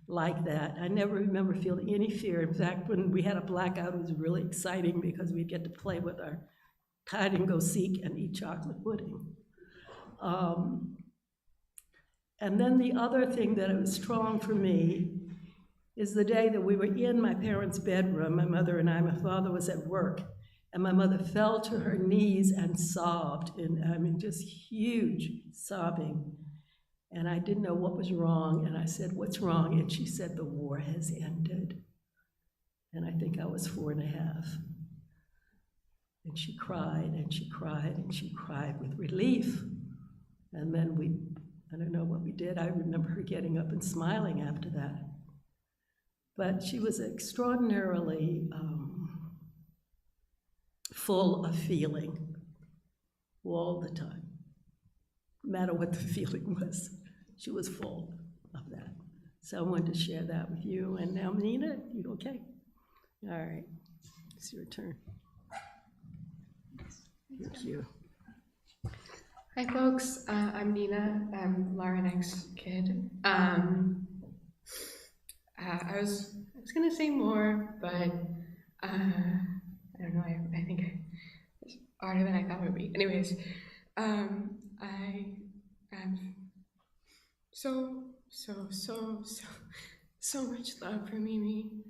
like that. I never remember feeling any fear. In fact, when we had a blackout, it was really exciting because we'd get to play with our hide and go seek and eat chocolate pudding. And then the other thing that was strong for me is the day that we were in my parents' bedroom, my mother and I. My father was at work. And my mother fell to her knees and sobbed, just huge sobbing. And I didn't know what was wrong, and I said, "What's wrong?" And she said, "The war has ended." And I think I was 4.5. And she cried, and she cried, and she cried with relief. And then I don't know what we did. I remember her getting up and smiling after that. But she was extraordinarily full of feeling all the time. No matter what the feeling was, she was full of that. So I wanted to share that with you. And now, Nina, you okay? All right, it's your turn. Thank you. Hi, folks. I'm Nina. I'm Laura Neck's kid. I was gonna say more, but I don't know, I think it's harder than I thought it would be. Anyways, I have so much love for Mamie.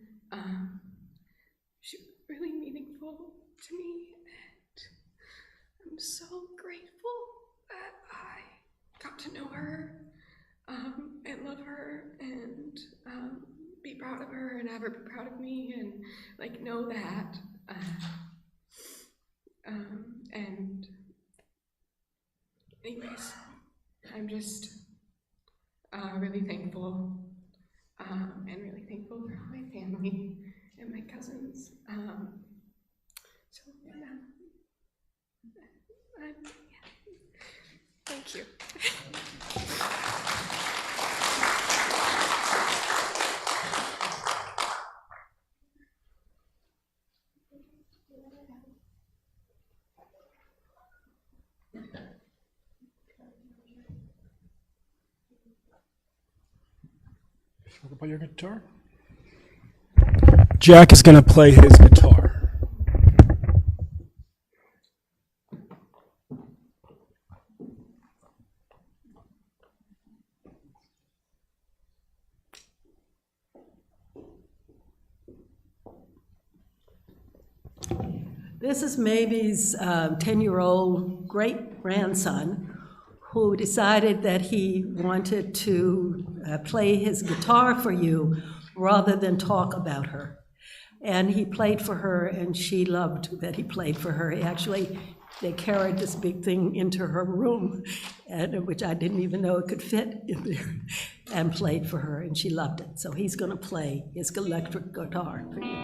She was really meaningful to me, and I'm so grateful that I got to know her, and love her, and be proud of her, and have her be proud of me, and know that. And anyways, I'm just really thankful, and really thankful for my family and my cousins. Thank you. Talk about your guitar. Jack is going to play his guitar. This is Mamie's 10-year-old great-grandson who decided that he wanted to play his guitar for you rather than talk about her. And he played for her, and she loved that he played for her. They carried this big thing into her room, which I didn't even know it could fit in there, and played for her, and she loved it. So he's going to play his electric guitar for you.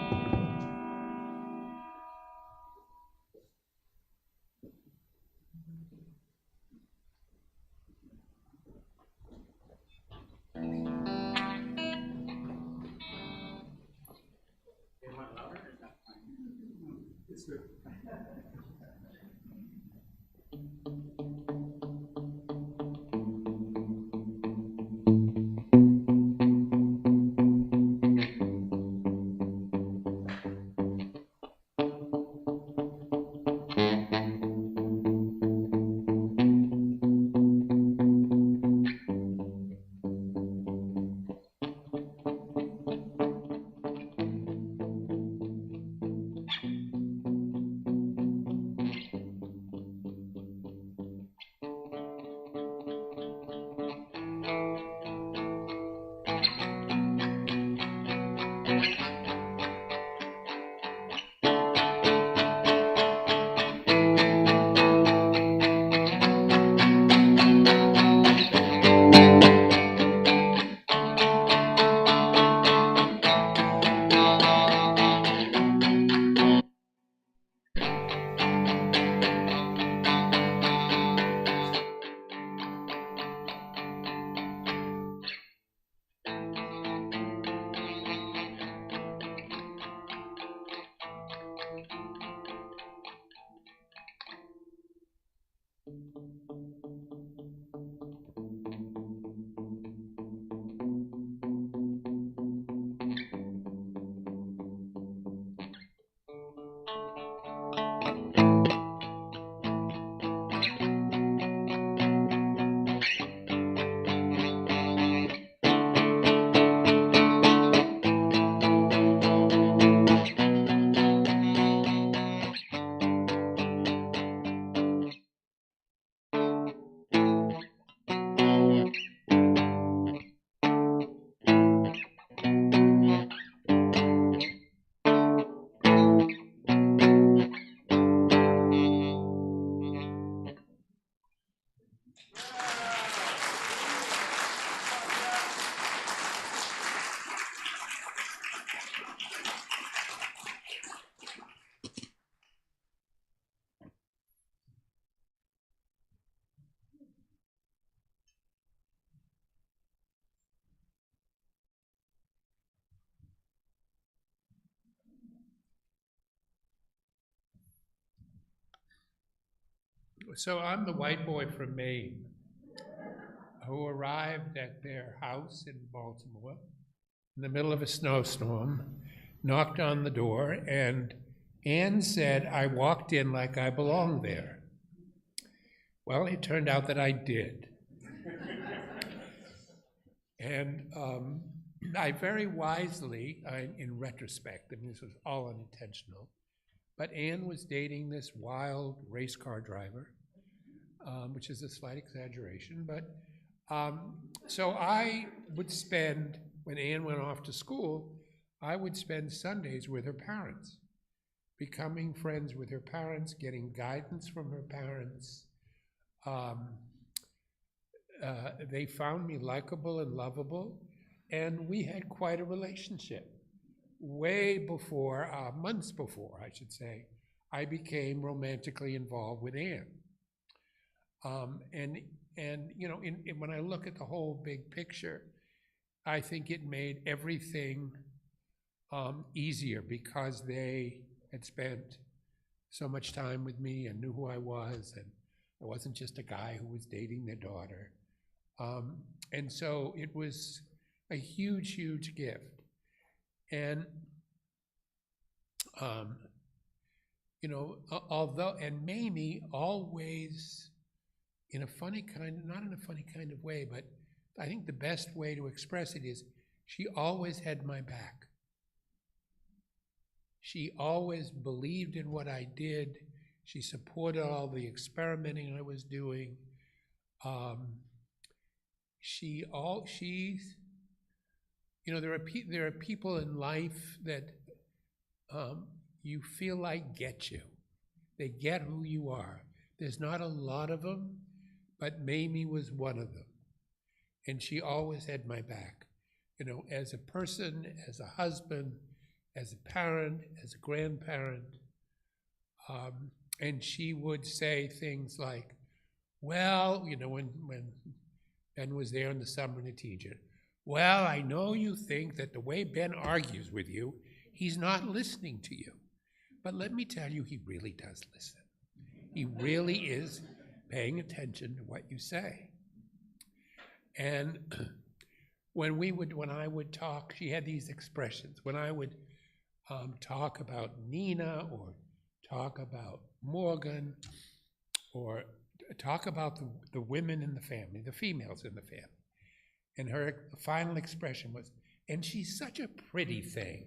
So I'm the white boy from Maine who arrived at their house in Baltimore in the middle of a snowstorm, knocked on the door, and Anne said I walked in like I belonged there. Well, it turned out that I did. And I very wisely, in retrospect, I mean, this was all unintentional, but Anne was dating this wild race car driver, which is a slight exaggeration, but so I would spend, when Anne went off to school, I would spend Sundays with her parents, becoming friends with her parents, getting guidance from her parents. They found me likable and lovable, and we had quite a relationship. Way before, months before, I should say, I became romantically involved with Anne. And you know, when I look at the whole big picture, I think it made everything easier because they had spent so much time with me and knew who I was, and I wasn't just a guy who was dating their daughter. And so it was a huge, huge gift. And, you know, although, and Mamie always, in a funny kind, not in a funny kind of way, but I think the best way to express it is she always had my back. She always believed in what I did. She supported all the experimenting I was doing. You know, there are people in life that you feel like get you. They get who you are. There's not a lot of them, but Mamie was one of them. And she always had my back, you know, as a person, as a husband, as a parent, as a grandparent. And she would say things like, well, you know, when Ben was there in the summer and a teacher, well, I know you think that the way Ben argues with you, he's not listening to you. But let me tell you, he really does listen. He really is paying attention to what you say. And when I would talk, she had these expressions. When I would talk about Nina or talk about Morgan or talk about the women in the family, the females in the family, and her final expression was, and she's such a pretty thing,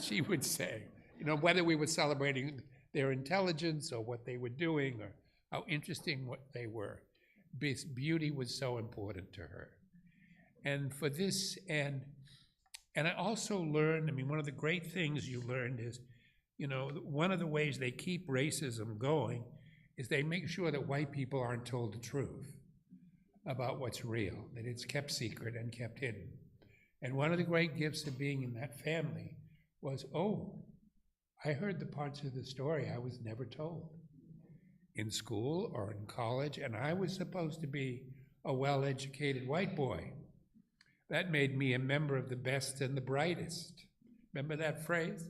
she would say, you know, whether we were celebrating their intelligence or what they were doing or how interesting what they were, beauty was so important to her. And for this, and I also learned, I mean, one of the great things you learned is, you know, one of the ways they keep racism going is they make sure that white people aren't told the truth about what's real, that it's kept secret and kept hidden. And one of the great gifts of being in that family was, oh, I heard the parts of the story I was never told in school or in college, and I was supposed to be a well-educated white boy. That made me a member of the best and the brightest. Remember that phrase?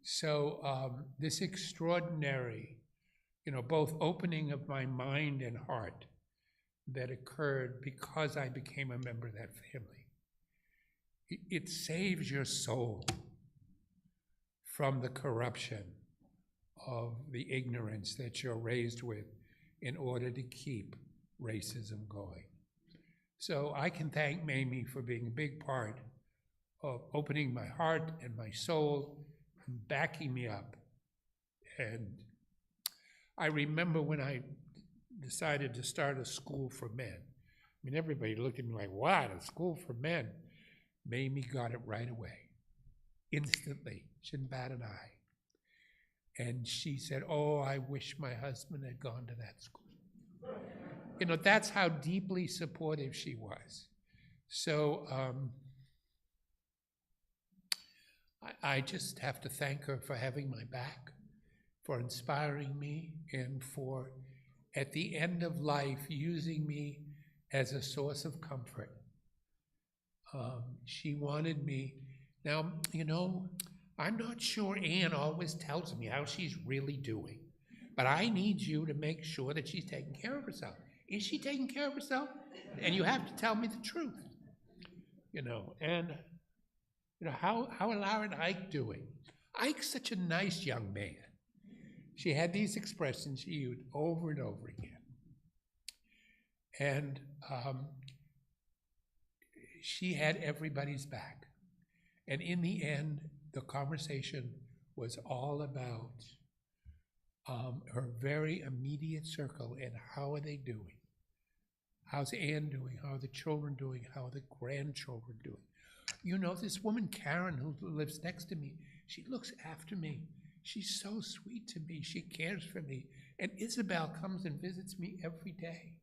So this extraordinary, you know, both opening of my mind and heart that occurred because I became a member of that family. It saves your soul from the corruption of the ignorance that you're raised with in order to keep racism going. So I can thank Mamie for being a big part of opening my heart and my soul and backing me up. And I remember when I decided to start a school for men. I mean, everybody looked at me like, what, a school for men? Mamie got it right away, instantly. She didn't bat an eye. And she said, oh, I wish my husband had gone to that school. you know, that's how deeply supportive she was. So I just have to thank her for having my back, for inspiring me, and for, at the end of life, using me as a source of comfort. She wanted me. Now, you know, I'm not sure Ann always tells me how she's really doing, but I need you to make sure that she's taking care of herself. Is she taking care of herself? And you have to tell me the truth, you know. And, you know, how are Lara and Ike doing? Ike's such a nice young man. She had these expressions she used over and over again. And she had everybody's back. And in the end, the conversation was all about her very immediate circle and how are they doing? How's Ann doing? How are the children doing? How are the grandchildren doing? You know, this woman, Karen, who lives next to me, she looks after me. She's so sweet to me. She cares for me. And Isabel comes and visits me every day.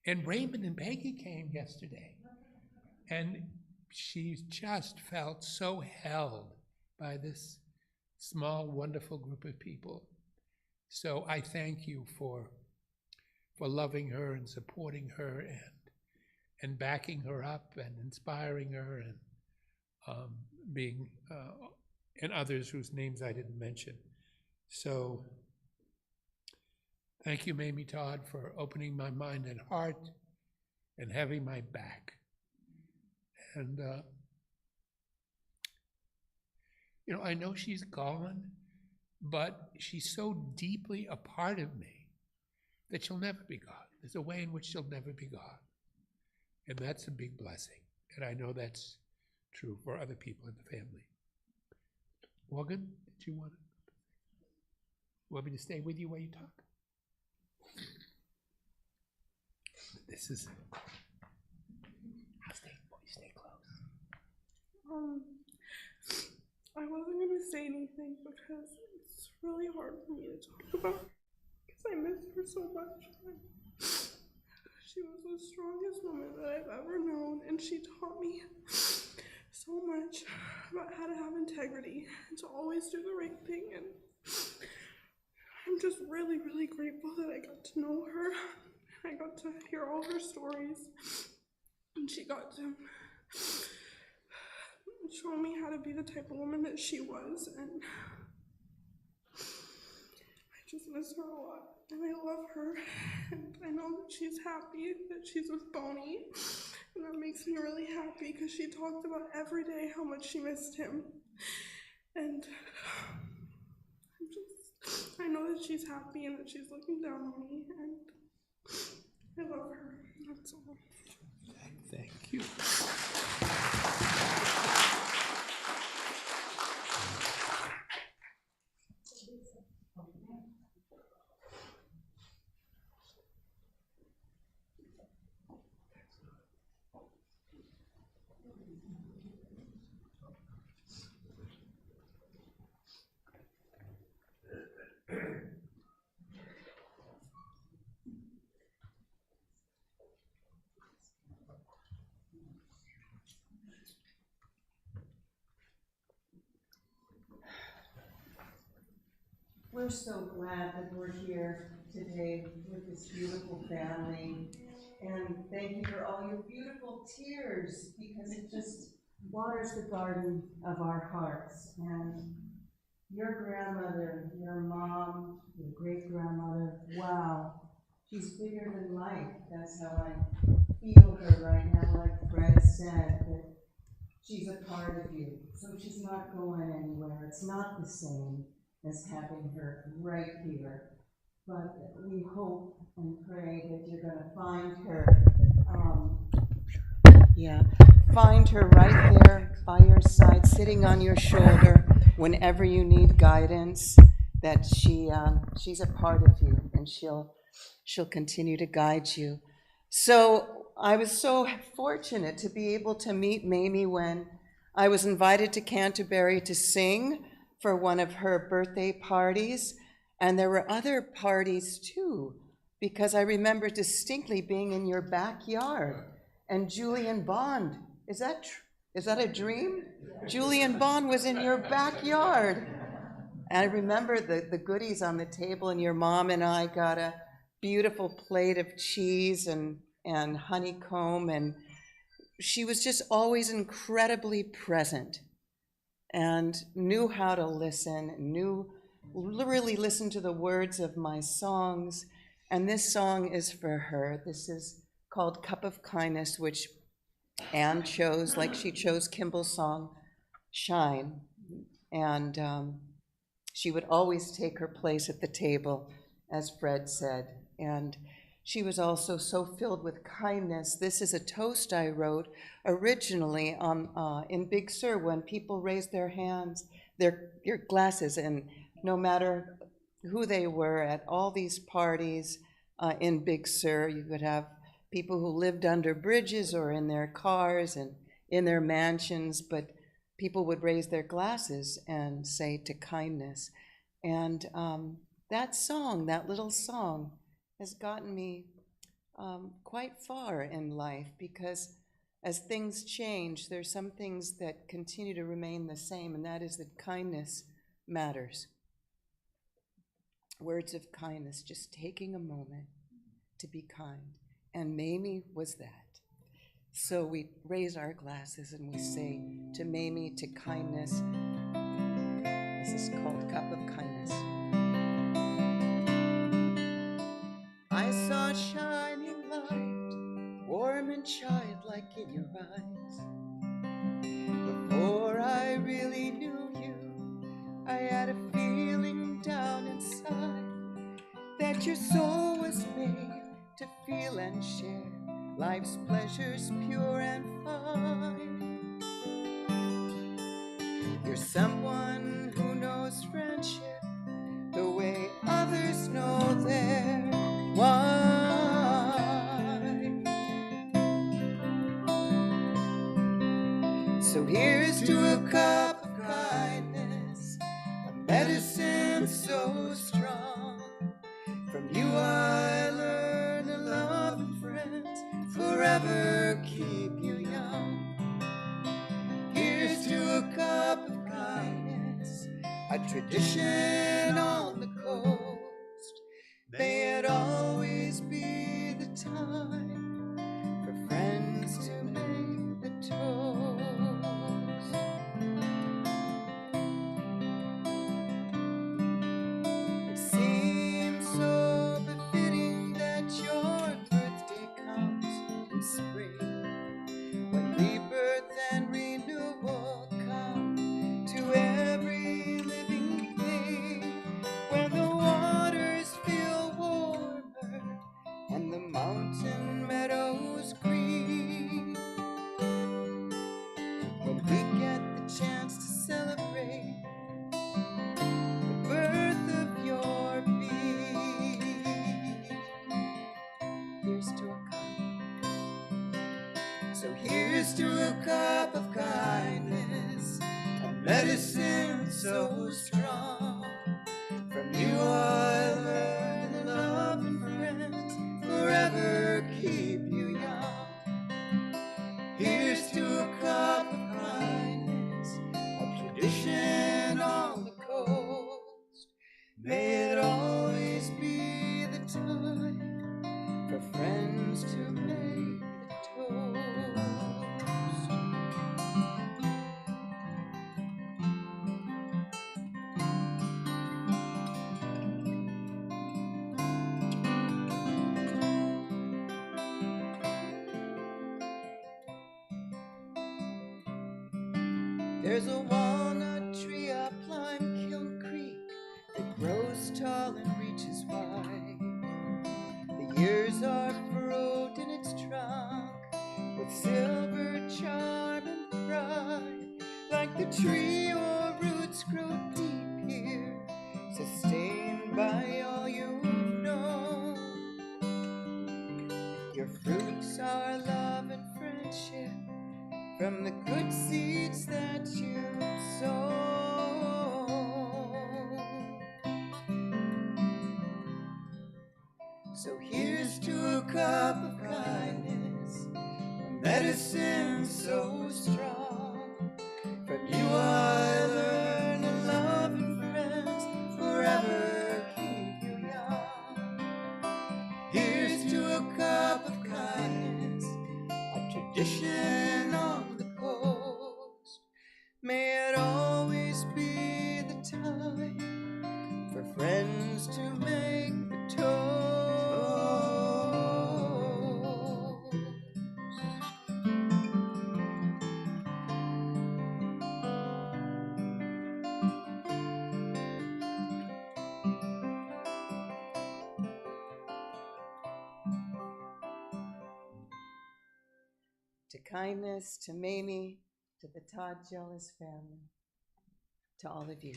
And Raymond and Peggy came yesterday. And she just felt so held by this small, wonderful group of people. So I thank you for loving her and supporting her and backing her up and inspiring her and being, and others whose names I didn't mention. So thank you, Mamie Todd, for opening my mind and heart and having my back. And, you know, I know she's gone, but she's so deeply a part of me that she'll never be gone. There's a way in which she'll never be gone. And that's a big blessing. And I know that's true for other people in the family. Morgan, did you want me to stay with you while you talk? This is, I'll stay close. I wasn't gonna say anything because it's really hard for me to talk about because I miss her so much. She was the strongest woman that I've ever known, and she taught me so much about how to have integrity and to always do the right thing. And I'm just really, really grateful that I got to know her. I got to hear all her stories, and she got to show me how to be the type of woman that she was, and I just miss her a lot, and I love her, and I know that she's happy that she's with Boney, and that makes me really happy because she talked about every day how much she missed him, and I know that she's happy and that she's looking down on me, and I love her. That's all. Thank you. We're so glad that we're here today with this beautiful family. And thank you for all your beautiful tears, because it just waters the garden of our hearts. And your grandmother, your mom, your great-grandmother, wow, she's bigger than life. That's how I feel her right now, like Fred said, that she's a part of you. So she's not going anywhere. It's not the same as having her right here. But we hope and pray that you're going to find her, find her right there by your side, sitting on your shoulder whenever you need guidance, that she's a part of you, and she'll continue to guide you. So I was so fortunate to be able to meet Mamie when I was invited to Canterbury to sing for one of her birthday parties, and there were other parties too because I remember distinctly being in your backyard. And Julian Bond, is that a dream? Julian Bond was in your backyard. And I remember the goodies on the table, and your mom and I got a beautiful plate of cheese and honeycomb, and she was just always incredibly present and knew how to listen, really listen to the words of my songs. And this song is for her. This is called Cup of Kindness, which Anne chose, like she chose Kimball's song, Shine. And she would always take her place at the table, as Fred said. And she was also so filled with kindness. This is a toast I wrote originally in Big Sur when people raised their hands, their glasses, and no matter who they were at all these parties in Big Sur, you could have people who lived under bridges or in their cars and in their mansions, but people would raise their glasses and say to kindness. And that song, that little song, has gotten me quite far in life, because as things change, there's some things that continue to remain the same, and that is that kindness matters. Words of kindness, just taking a moment to be kind. And Mamie was that. So we raise our glasses and we say to Mamie, to kindness. This is called Cup of Kindness. I saw a shining light, warm and childlike in your eyes. Before I really knew you, I had a feeling down inside that your soul was made to feel and share life's pleasures pure and fine. You're someone who knows friendship the way others know their wine. So here's to a cup of kindness, a medicine so strong. From you I learn to love and friends forever keep you young. Here's to a cup of kindness, a tradition on the coast. May it always be the time for friends to make the toast. It seems so befitting that your birthday comes in spring, when rebirth and renewal come to every living thing, when the waters feel warmer and the mountain meadows green, when we get the chance to celebrate the birth of your being. Here's to a cup. So here's to a cup of kindness, a medicine so strong. From you I learn to love and friends forever keep you young. Here's to a cup of kindness, a tradition on the coast. May it always be the time for friends to make the toast. There's a walnut tree up Limekiln Creek that grows tall and reaches wide. The years are furrowed in its trunk with silver charm and pride. Like the tree, your roots grow deep here, sustained by all you've known. Your fruits are love and friendship from the good seeds that you've sown. So here's to a cup of kindness, a medicine so strong. From you I learn to love and friends forever keep you young. Here's to a cup of kindness, a tradition on the coast. May it always be the time for friends to make the toast. To kindness, to Mamie, to the Todd Jealous family, to all of you.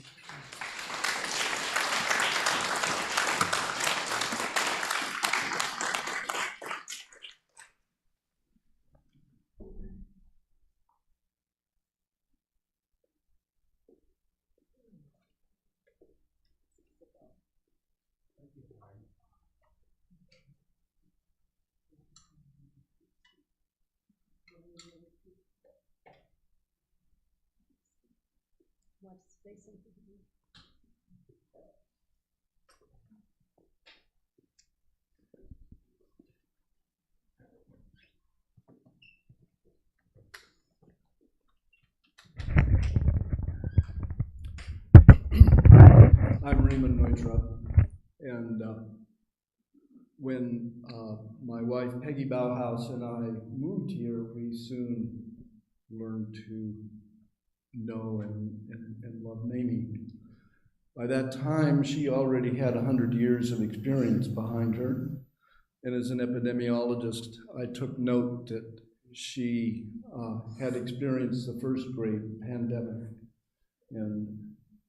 I'm Raymond Neutra, and when my wife Peggy Bauhaus and I moved here, we soon learned to know and love Mamie. By that time, she already had 100 years of experience behind her, and as an epidemiologist, I took note that she had experienced the first great pandemic and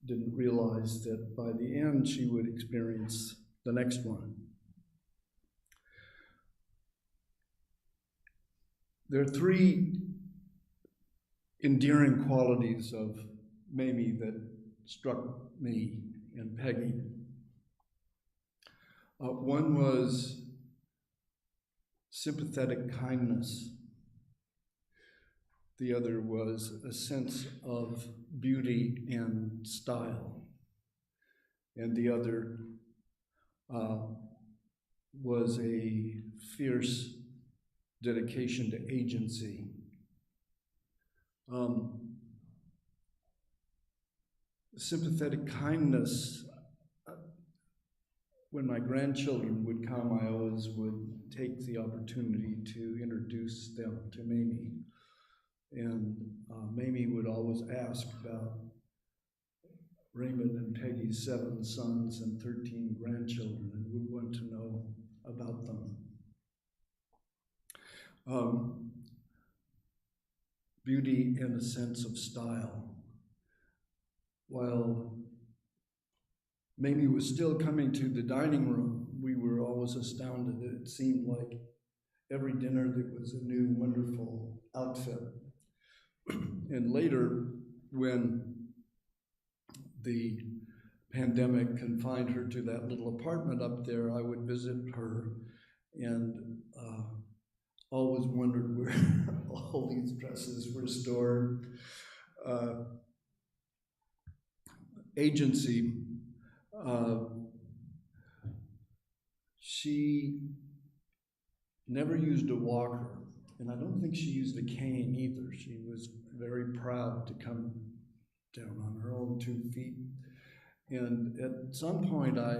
didn't realize that by the end she would experience the next one. There are three endearing qualities of Mamie that struck me and Peggy. One was sympathetic kindness. The other was a sense of beauty and style. And the other was a fierce dedication to agency. Sympathetic kindness, when my grandchildren would come, I always would take the opportunity to introduce them to Mamie. And Mamie would always ask about Raymond and Peggy's 7 sons and 13 grandchildren and would want to know about them. Beauty and a sense of style. While Mamie was still coming to the dining room, we were always astounded that it seemed like every dinner there was a new wonderful outfit. And later, when the pandemic confined her to that little apartment up there, I would visit her and always wondered where all these dresses were stored. Agency. She never used a walker, and I don't think she used a cane either. She was very proud to come down on her own 2 feet. And at some point I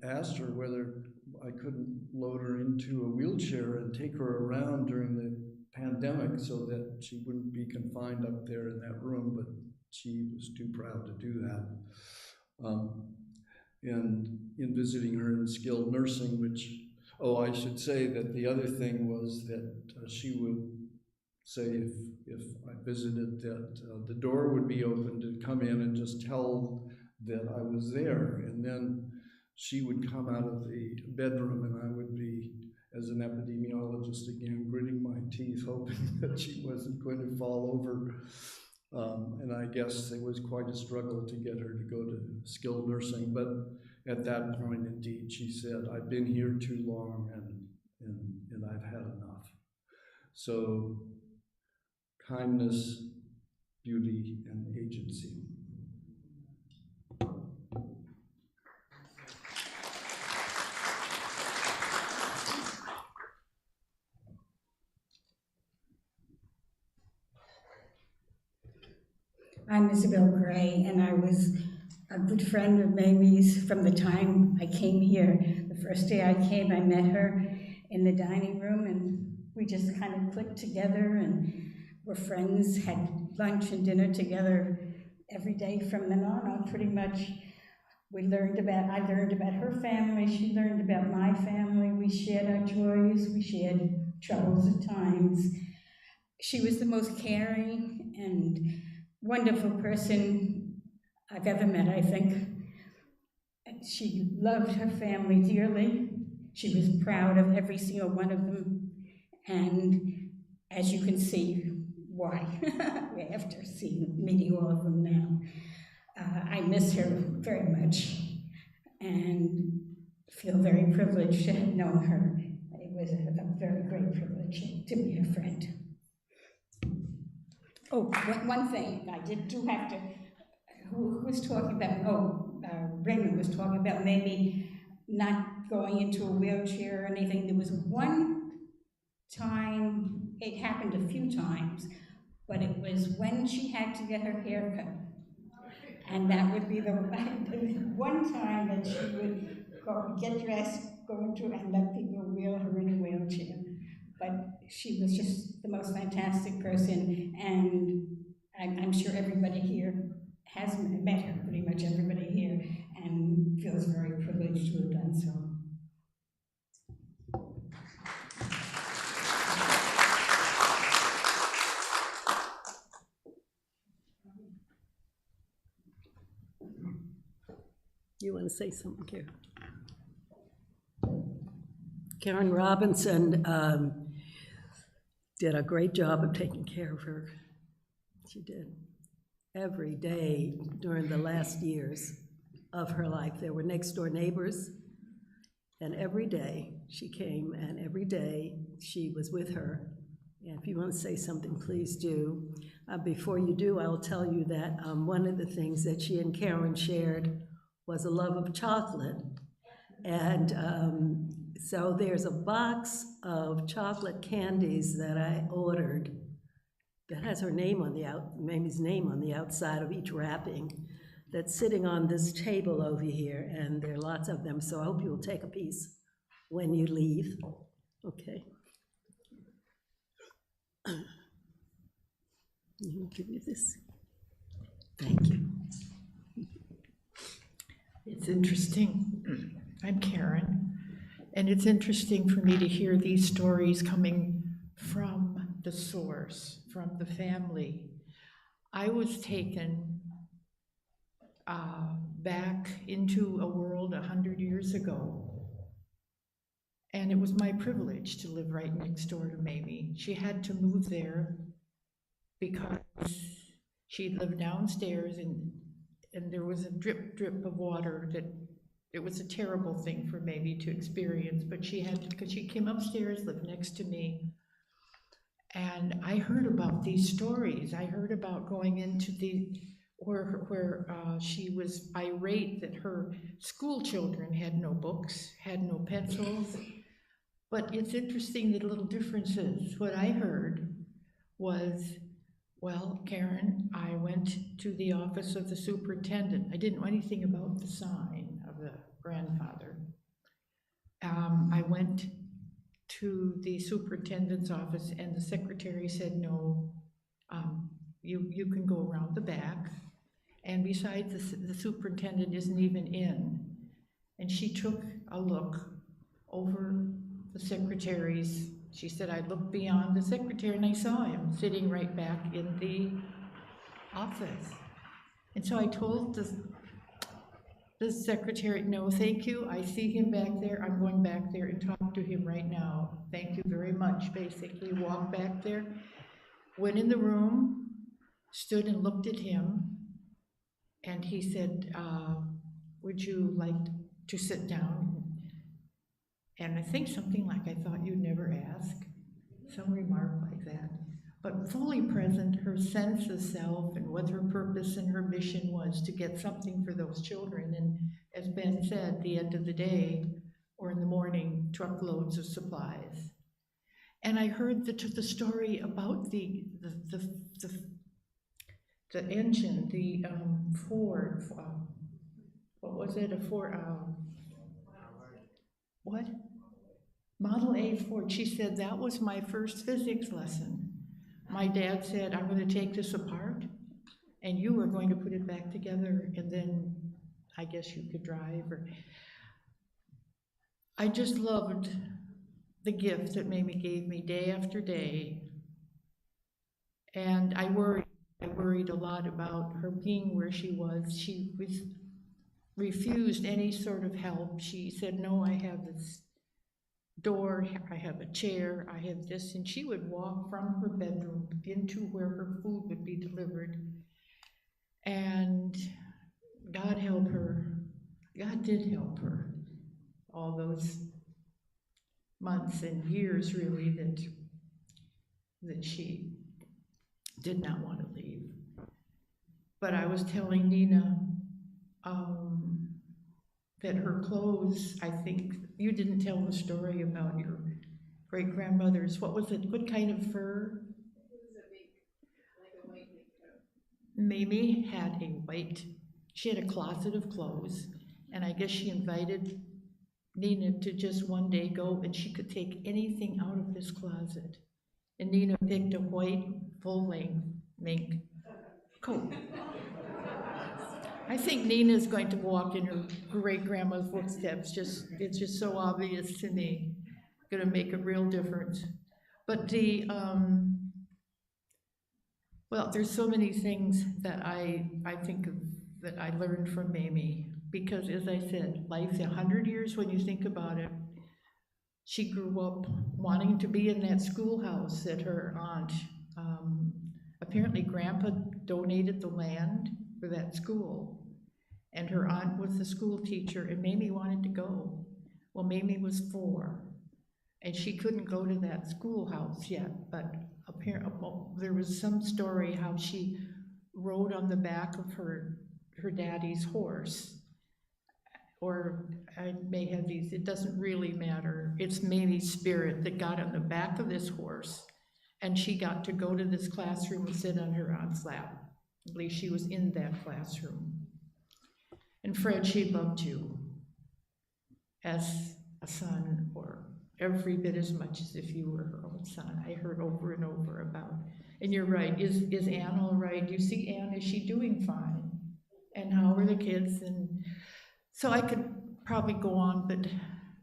asked her whether I couldn't load her into a wheelchair and take her around during the pandemic so that she wouldn't be confined up there in that room, but she was too proud to do that. And in visiting her in skilled nursing, which, I should say that the other thing was that she would say if I visited that the door would be open to come in and just tell that I was there. And then she would come out of the bedroom and I would be, as an epidemiologist again, gritting my teeth, hoping that she wasn't going to fall over. And I guess it was quite a struggle to get her to go to skilled nursing. But at that point, indeed, she said, "I've been here too long and I've had enough." So, kindness, beauty, and agency. I'm Isabel Gray, and I was a good friend of Mamie's from the time I came here. The first day I came, I met her in the dining room, and we just kind of clicked together and were friends, had lunch and dinner together every day from then on pretty much. I learned about her family, she learned about my family, we shared our joys, we shared troubles at times. She was the most caring and wonderful person I've ever met, I think. She loved her family dearly. She was proud of every single one of them. And as you can see, why, after meeting all of them now. I miss her very much and feel very privileged to have known her. It was a very great privilege to be her friend. Oh, one thing, I do have to, who was talking about, Raymond was talking about maybe not going into a wheelchair or anything. There was one time, it happened a few times, but it was when she had to get her hair cut. And that would be the one time that she would go get dressed, go into, and let people wheel her in a wheelchair. But she was just the most fantastic person, and I'm sure everybody here has met her, pretty much everybody here, and feels very privileged to have done so. You want to say something, Karen? Karen Robinson did a great job of taking care of her. She did. Every day during the last years of her life, there were next door neighbors, and every day she came, and every day she was with her. And if you want to say something, please do. Before you do, I'll tell you that one of the things that she and Karen shared was a love of chocolate. And so there's a box of chocolate candies that I ordered that has her name on Mamie's name on the outside of each wrapping, that's sitting on this table over here, and there are lots of them, so I hope you'll take a piece when you leave. Okay. I'll give you this. Thank you. It's interesting. I'm Karen, and it's interesting for me to hear these stories coming from the source, from the family. I was taken back into a world 100 years ago, and it was my privilege to live right next door to Mamie. She had to move there because she lived downstairs, and there was a drip of water that it was a terrible thing for Mamie to experience, but she had to, because she came upstairs, lived next to me. And I heard about these stories. I heard about going into where she was irate that her school children had no books, had no pencils. But it's interesting, the little differences. What I heard was, well, Karen, I went to the office of the superintendent. I didn't know anything about the sign of the grandfather. I went to the superintendent's office, and the secretary said, no, you can go around the back. And besides, the superintendent isn't even in. And she took a look over the secretary's. She said, I looked beyond the secretary and I saw him sitting right back in the office. And so I told the secretary, no, thank you, I see him back there, I'm going back there and talk to him right now. Thank you very much, basically. Walked back there, went in the room, stood and looked at him, and he said, would you like to sit down. And I think something like, I thought you'd never ask, some remark like that. But fully present, her sense of self and what her purpose and her mission was to get something for those children. And as Ben said, at the end of the day, or in the morning, truckloads of supplies. And I heard the story about the engine, the Ford, what was it, a Ford, what? Model A Ford. She said, that was my first physics lesson. My dad said, I'm going to take this apart, and you are going to put it back together, and then I guess you could drive. I just loved the gift that Mamie gave me day after day. And I worried a lot about her being where she was. She refused any sort of help. She said, no, I have this door, I have a chair, I have this, and she would walk from her bedroom into where her food would be delivered. And God help her. God did help her all those months and years, really, that she did not want to leave. But I was telling Nina that her clothes, I think, you didn't tell the story about your great-grandmother's, what was it, what kind of fur? It was a mink, like a white mink coat. Mamie had a white, she had a closet of clothes, and I guess she invited Nina to just one day go, and she could take anything out of this closet. And Nina picked a white, full-length mink coat. I think Nina's going to walk in her great-grandma's footsteps. It's just so obvious to me. Going to make a real difference. But well, there's so many things that I think of that I learned from Mamie. Because as I said, life's 100 years when you think about it. She grew up wanting to be in that schoolhouse that her aunt, apparently Grandpa donated the land for that school. And her aunt was the school teacher, and Mamie wanted to go. Well, Mamie was 4, and she couldn't go to that schoolhouse yet, but apparently there was some story how she rode on the back of her daddy's horse. Or I may have these, it doesn't really matter. It's Mamie's spirit that got on the back of this horse, and she got to go to this classroom and sit on her aunt's lap. At least she was in that classroom. And Fred, she loved you as a son, or every bit as much as if you were her own son. I heard over and over about. And you're right, is Anne all right? You see Anne, is she doing fine? And how are the kids? And so I could probably go on, but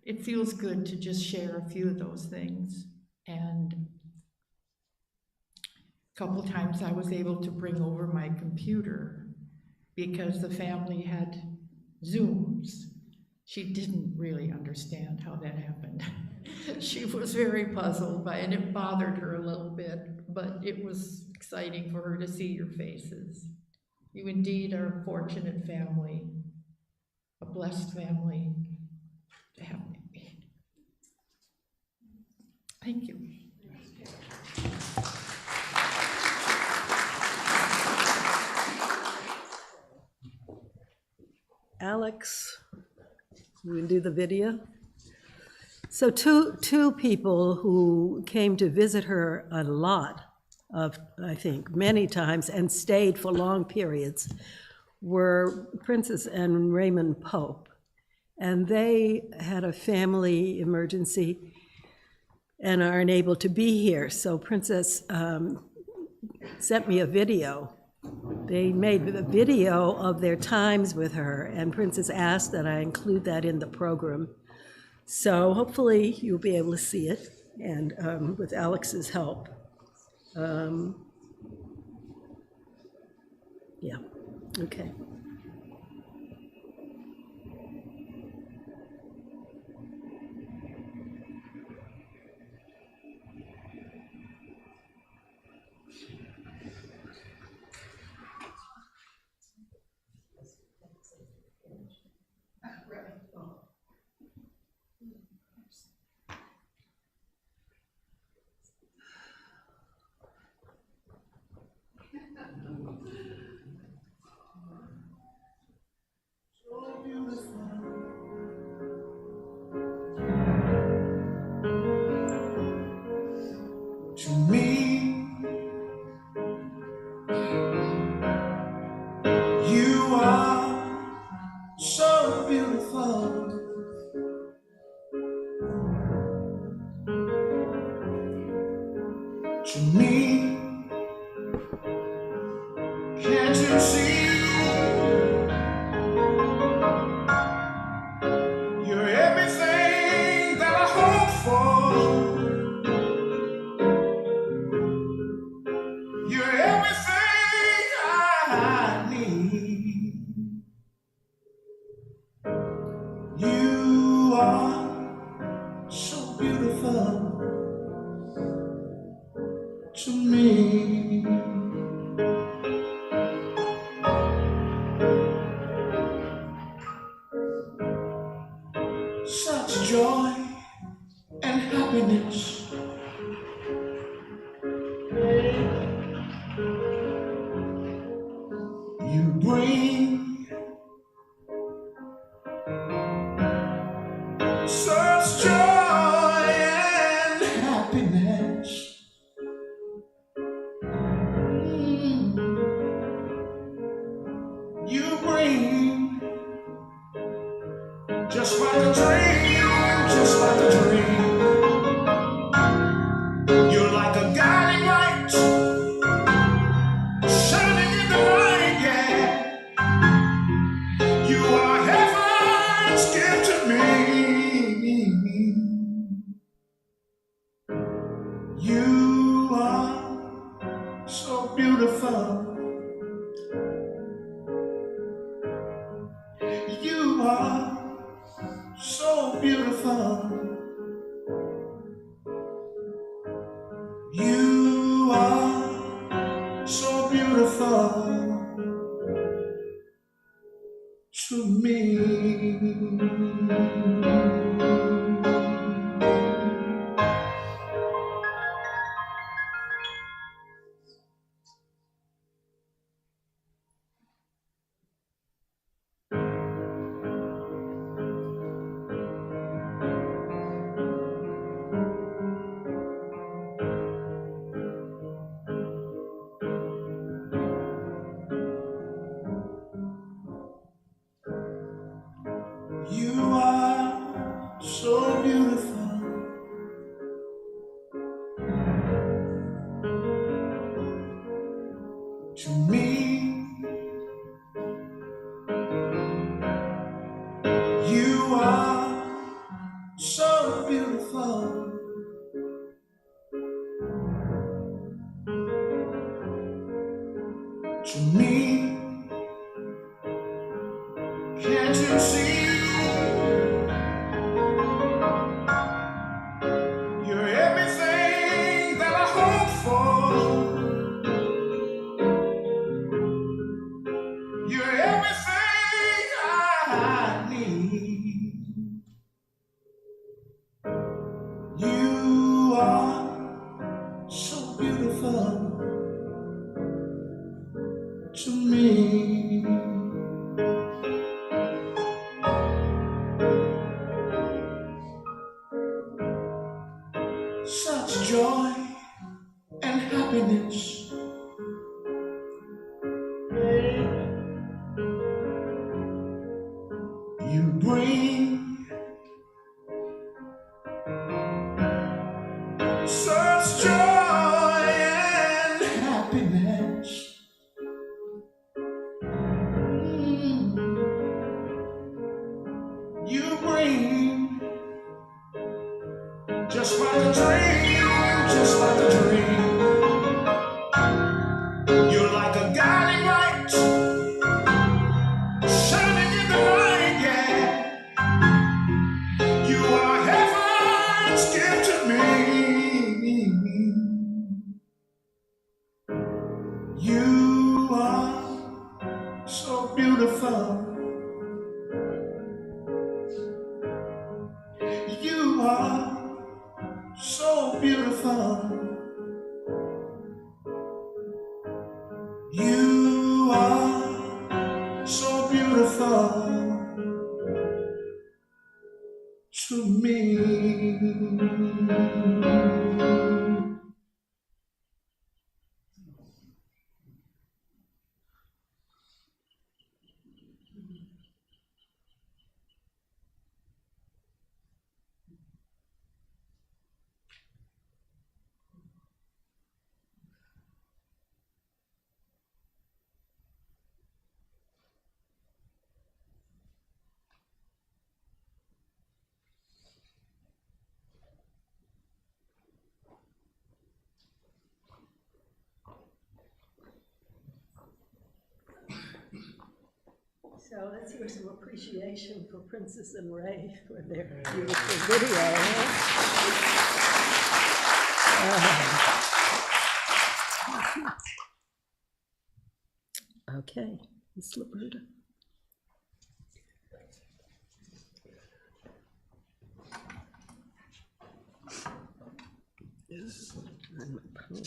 it feels good to just share a few of those things. And a couple times I was able to bring over my computer because the family had Zooms. She didn't really understand how that happened. She was very puzzled by it, and it bothered her a little bit, but it was exciting for her to see your faces. You indeed are a fortunate family, a blessed family to have me. Thank you. Alex, you can do the video. So two people who came to visit her a lot of, I think, many times and stayed for long periods were Princess and Raymond Pope. And they had a family emergency and are unable to be here. So Princess sent me a video. They made a video of their times with her, and Princess asked that I include that in the program. So hopefully you'll be able to see it, and with Alex's help. Yeah, okay. to me. Can't you see? You're everything that I hope for. You're everything I need. You are so beautiful to me. Such joy and happiness. You bring such joy and happiness. You bring just like a dream, just like a dream. You're like a guiding light, shining in the night, yeah. You are heaven's gift to me. You are so beautiful. You are so beautiful. You are so beautiful to me. You are so beautiful to me. You are so beautiful to me. Can't you see? You're everything that I hope for. You're everything I need. You are so beautiful to me. Such joy and happiness. You bring such joy and happiness. You bring just like a dream, just like a dream. You're like a guiding light, shining in the night, yeah. You are heaven's gift to me. You are so beautiful. You are so beautiful. You are so beautiful to me. So let's hear some appreciation for Princess and Ray for their beautiful video. Okay, Ms. Laberta. Yes, and my poem.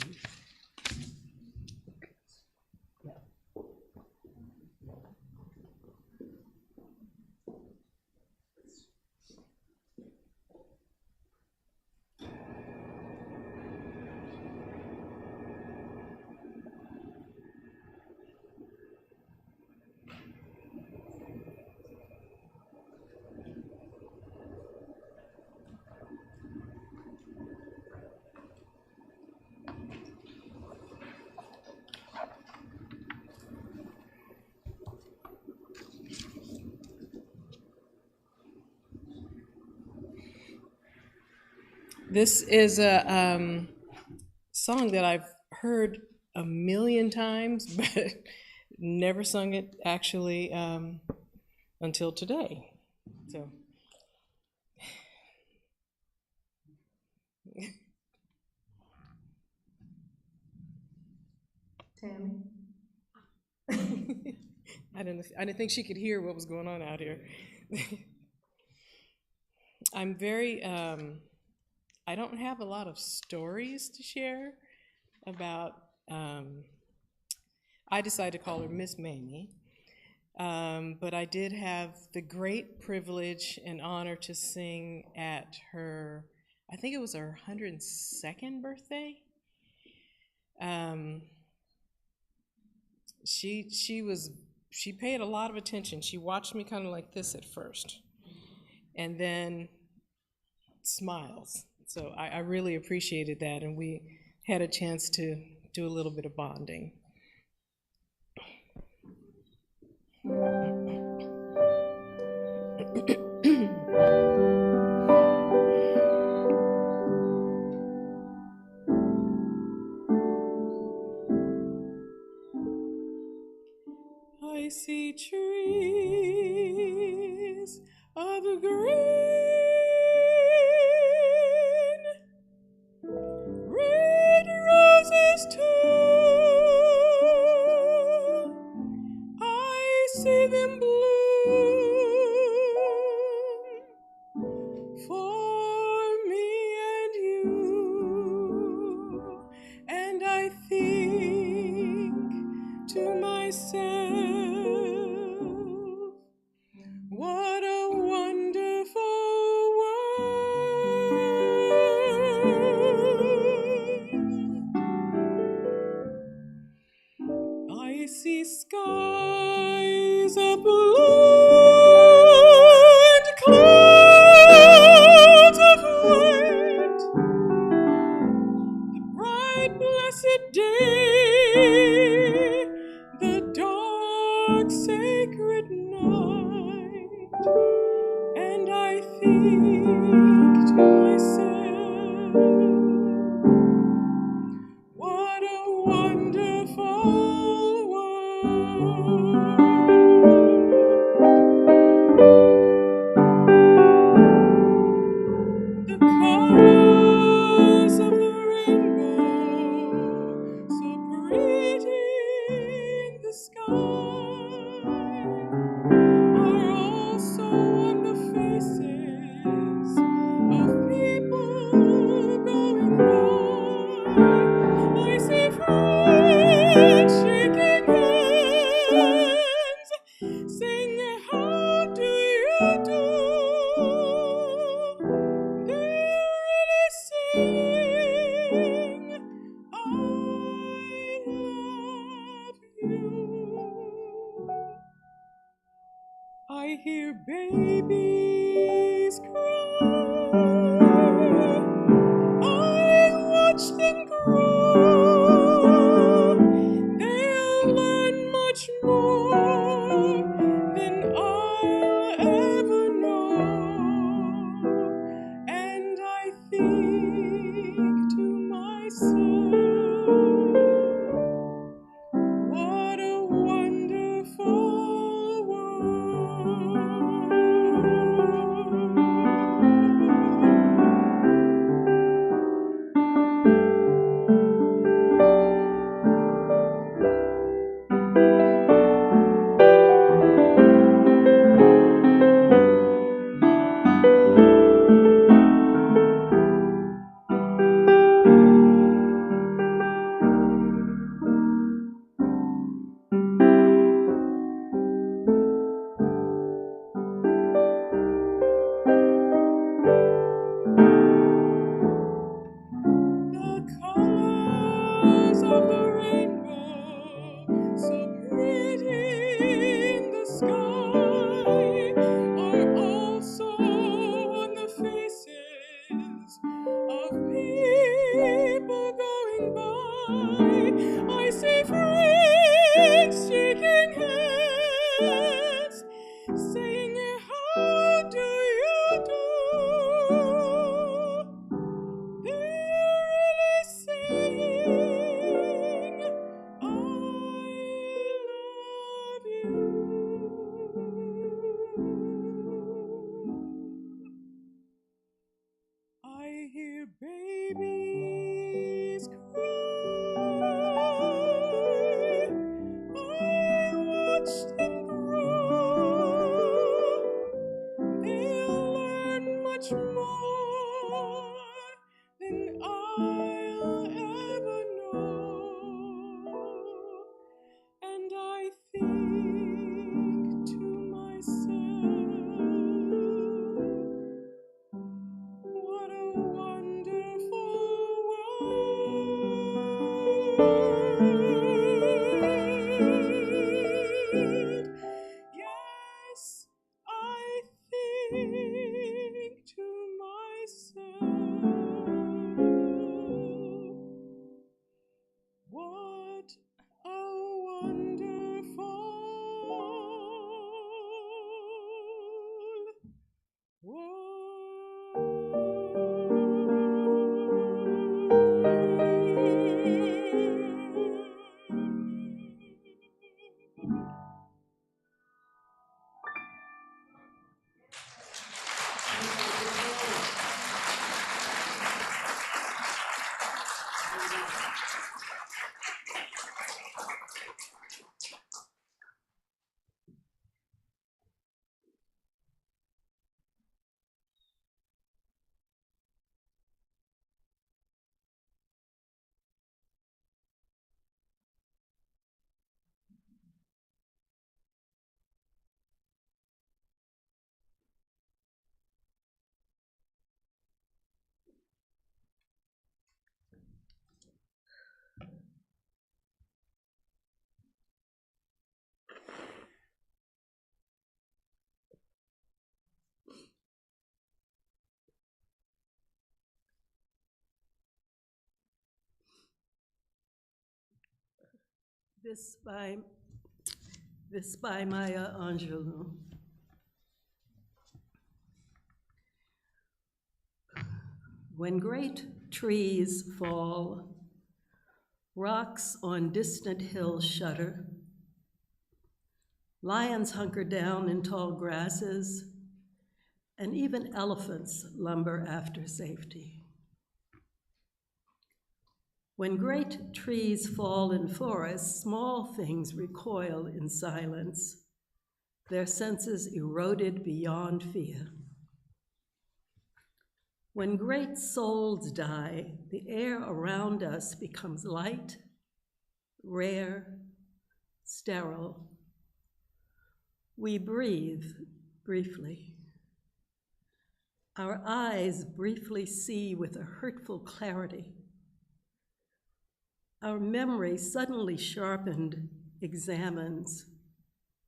This is a song that I've heard a million times, but never sung it actually until today. So. Tammy? I didn't think she could hear what was going on out here. I'm very, I don't have a lot of stories to share about, I decided to call her Miss Mamie, but I did have the great privilege and honor to sing at her, I think it was her 102nd birthday. She paid a lot of attention. She watched me kind of like this at first, and then smiles. So I really appreciated that, and we had a chance to do a little bit of bonding. I see trees of green, red roses too. I see them bloom for me and you, and I think to myself, what a wonderful world. I see skies of blue and clouds of white, the bright blessed day, the dark sacred night, and I think to myself, what a wonderful world. The colors of the rainbow, so pretty in the sky, are also on the faces of people going by. I see friends shaking hands, saying, how do you do? They're really saying, I love you. I hear babies cry, I watch them grow. They'll learn much more than I'll ever know, and I think to myself, what a wonderful world. of the rainbow, so pretty in the sky, are also on the faces of people going by. I see friends shaking hands, saying, how do you do? They're really saying, I love you. I hear babies cry. I watch them grow. They'll learn much more than I'll ever know. And I think to myself, what a wonderful world. Yes, I think to myself, what a wonderful This by Maya Angelou. When great trees fall, rocks on distant hills shudder, lions hunker down in tall grasses, and even elephants lumber after safety. When great trees fall in forests, small things recoil in silence, their senses eroded beyond fear. When great souls die, the air around us becomes light, rare, sterile. We breathe briefly. Our eyes briefly see with a hurtful clarity. Our memory, suddenly sharpened, examines,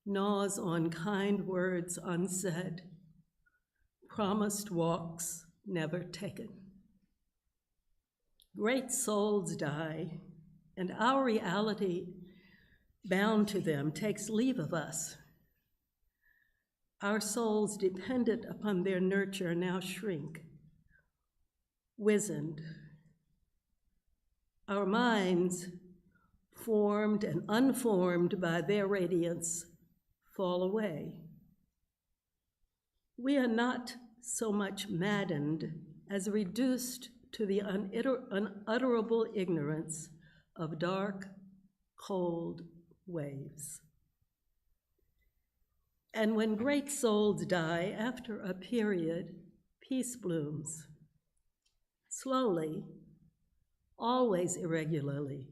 gnaws on kind words unsaid, promised walks never taken. Great souls die, and our reality, bound to them, takes leave of us. Our souls, dependent upon their nurture, now shrink, wizened. Our minds, formed and unformed by their radiance, fall away. We are not so much maddened as reduced to the unutterable ignorance of dark, cold waves. And when great souls die, after a period, peace blooms. Slowly, always irregularly.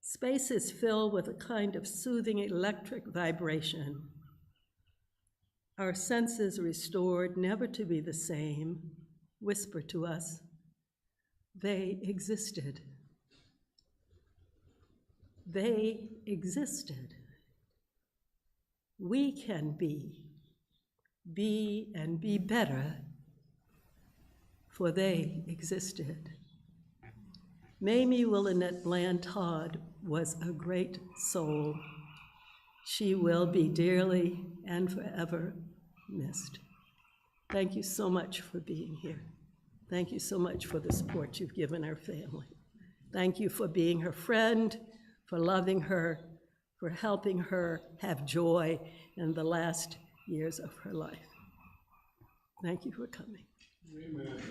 Spaces fill with a kind of soothing electric vibration. Our senses restored, never to be the same, whisper to us, they existed. they existed. We can be and be better, for they existed. Mamie Willinette Bland Todd was a great soul. She will be dearly and forever missed. Thank you so much for being here. Thank you so much for the support you've given our family. Thank you for being her friend, for loving her, for helping her have joy in the last years of her life. Thank you for coming. Amen.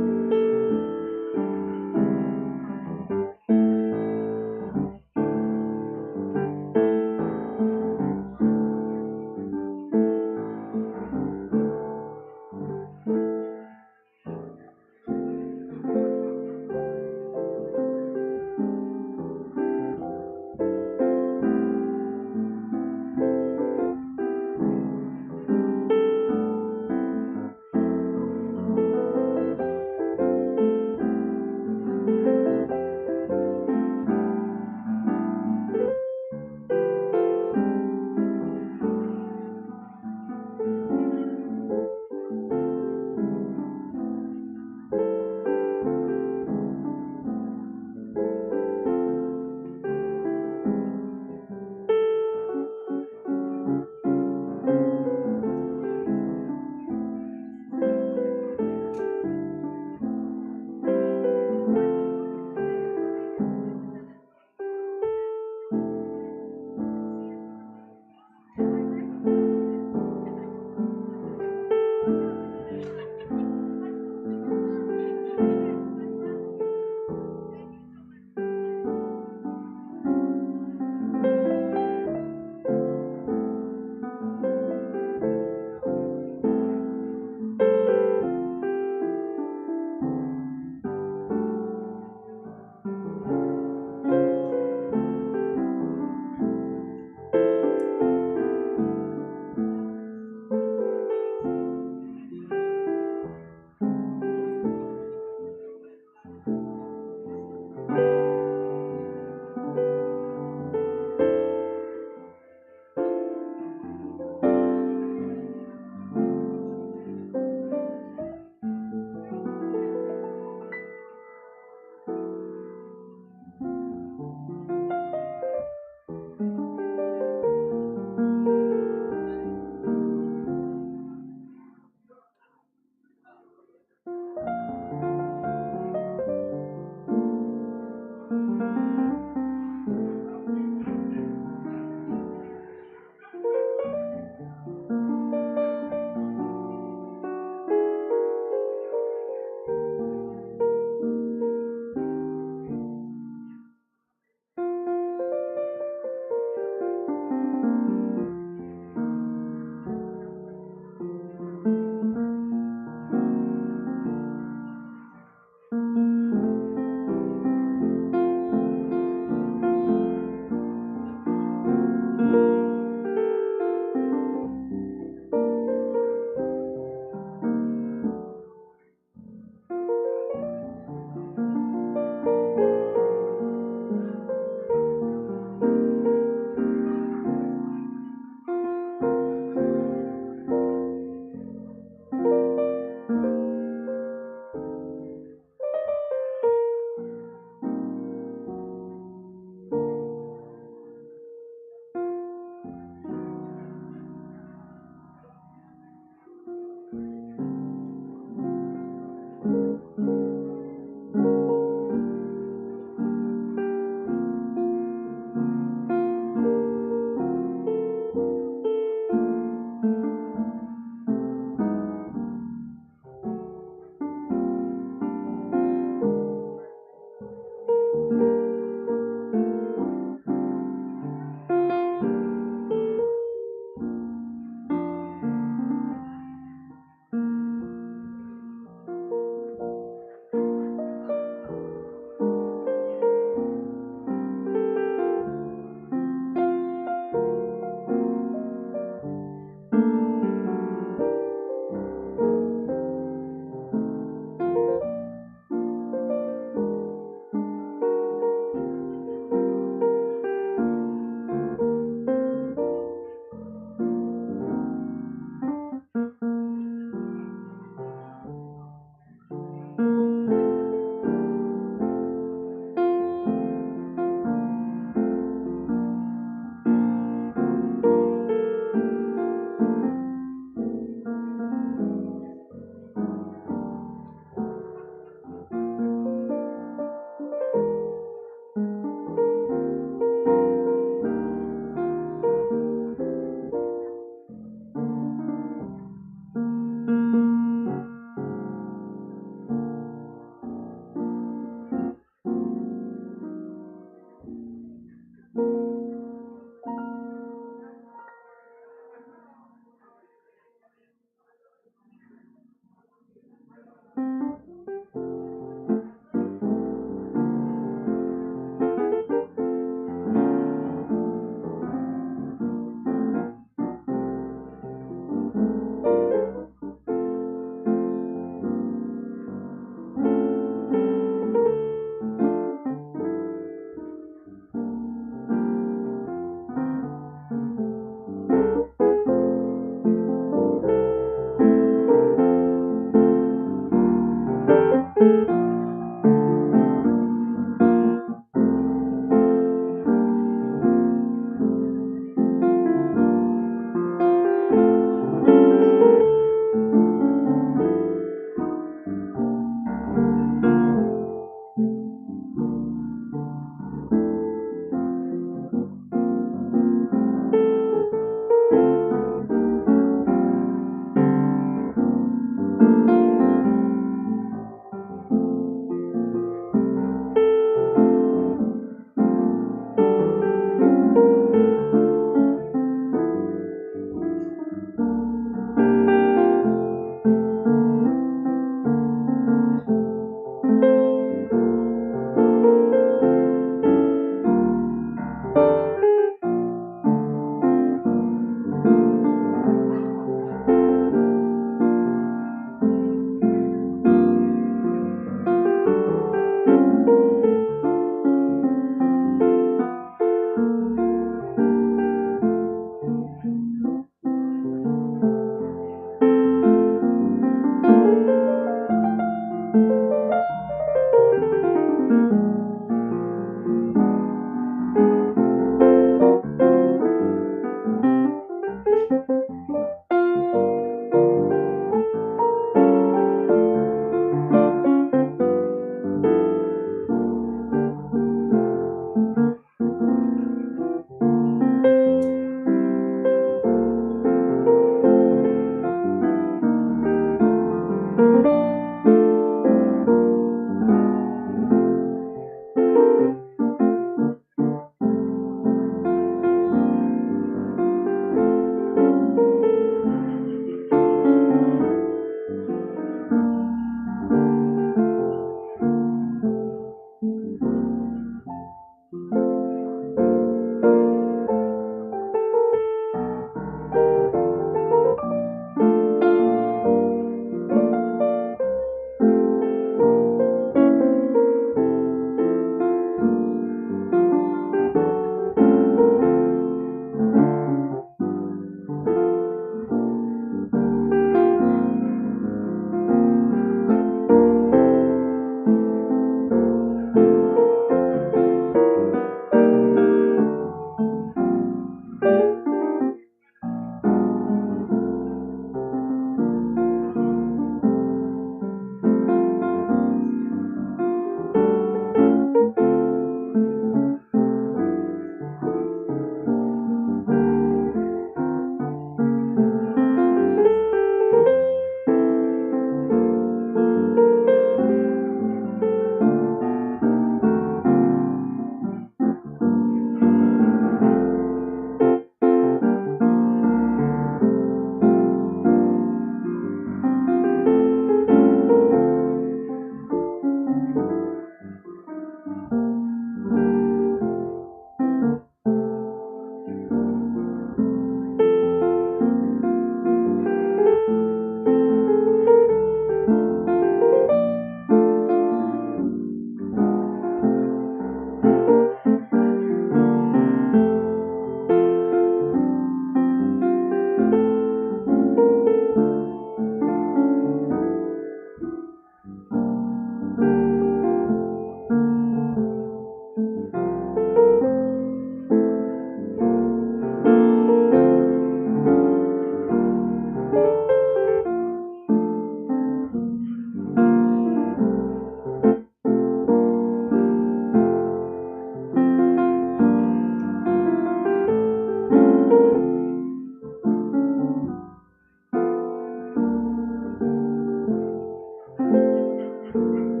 Thank you.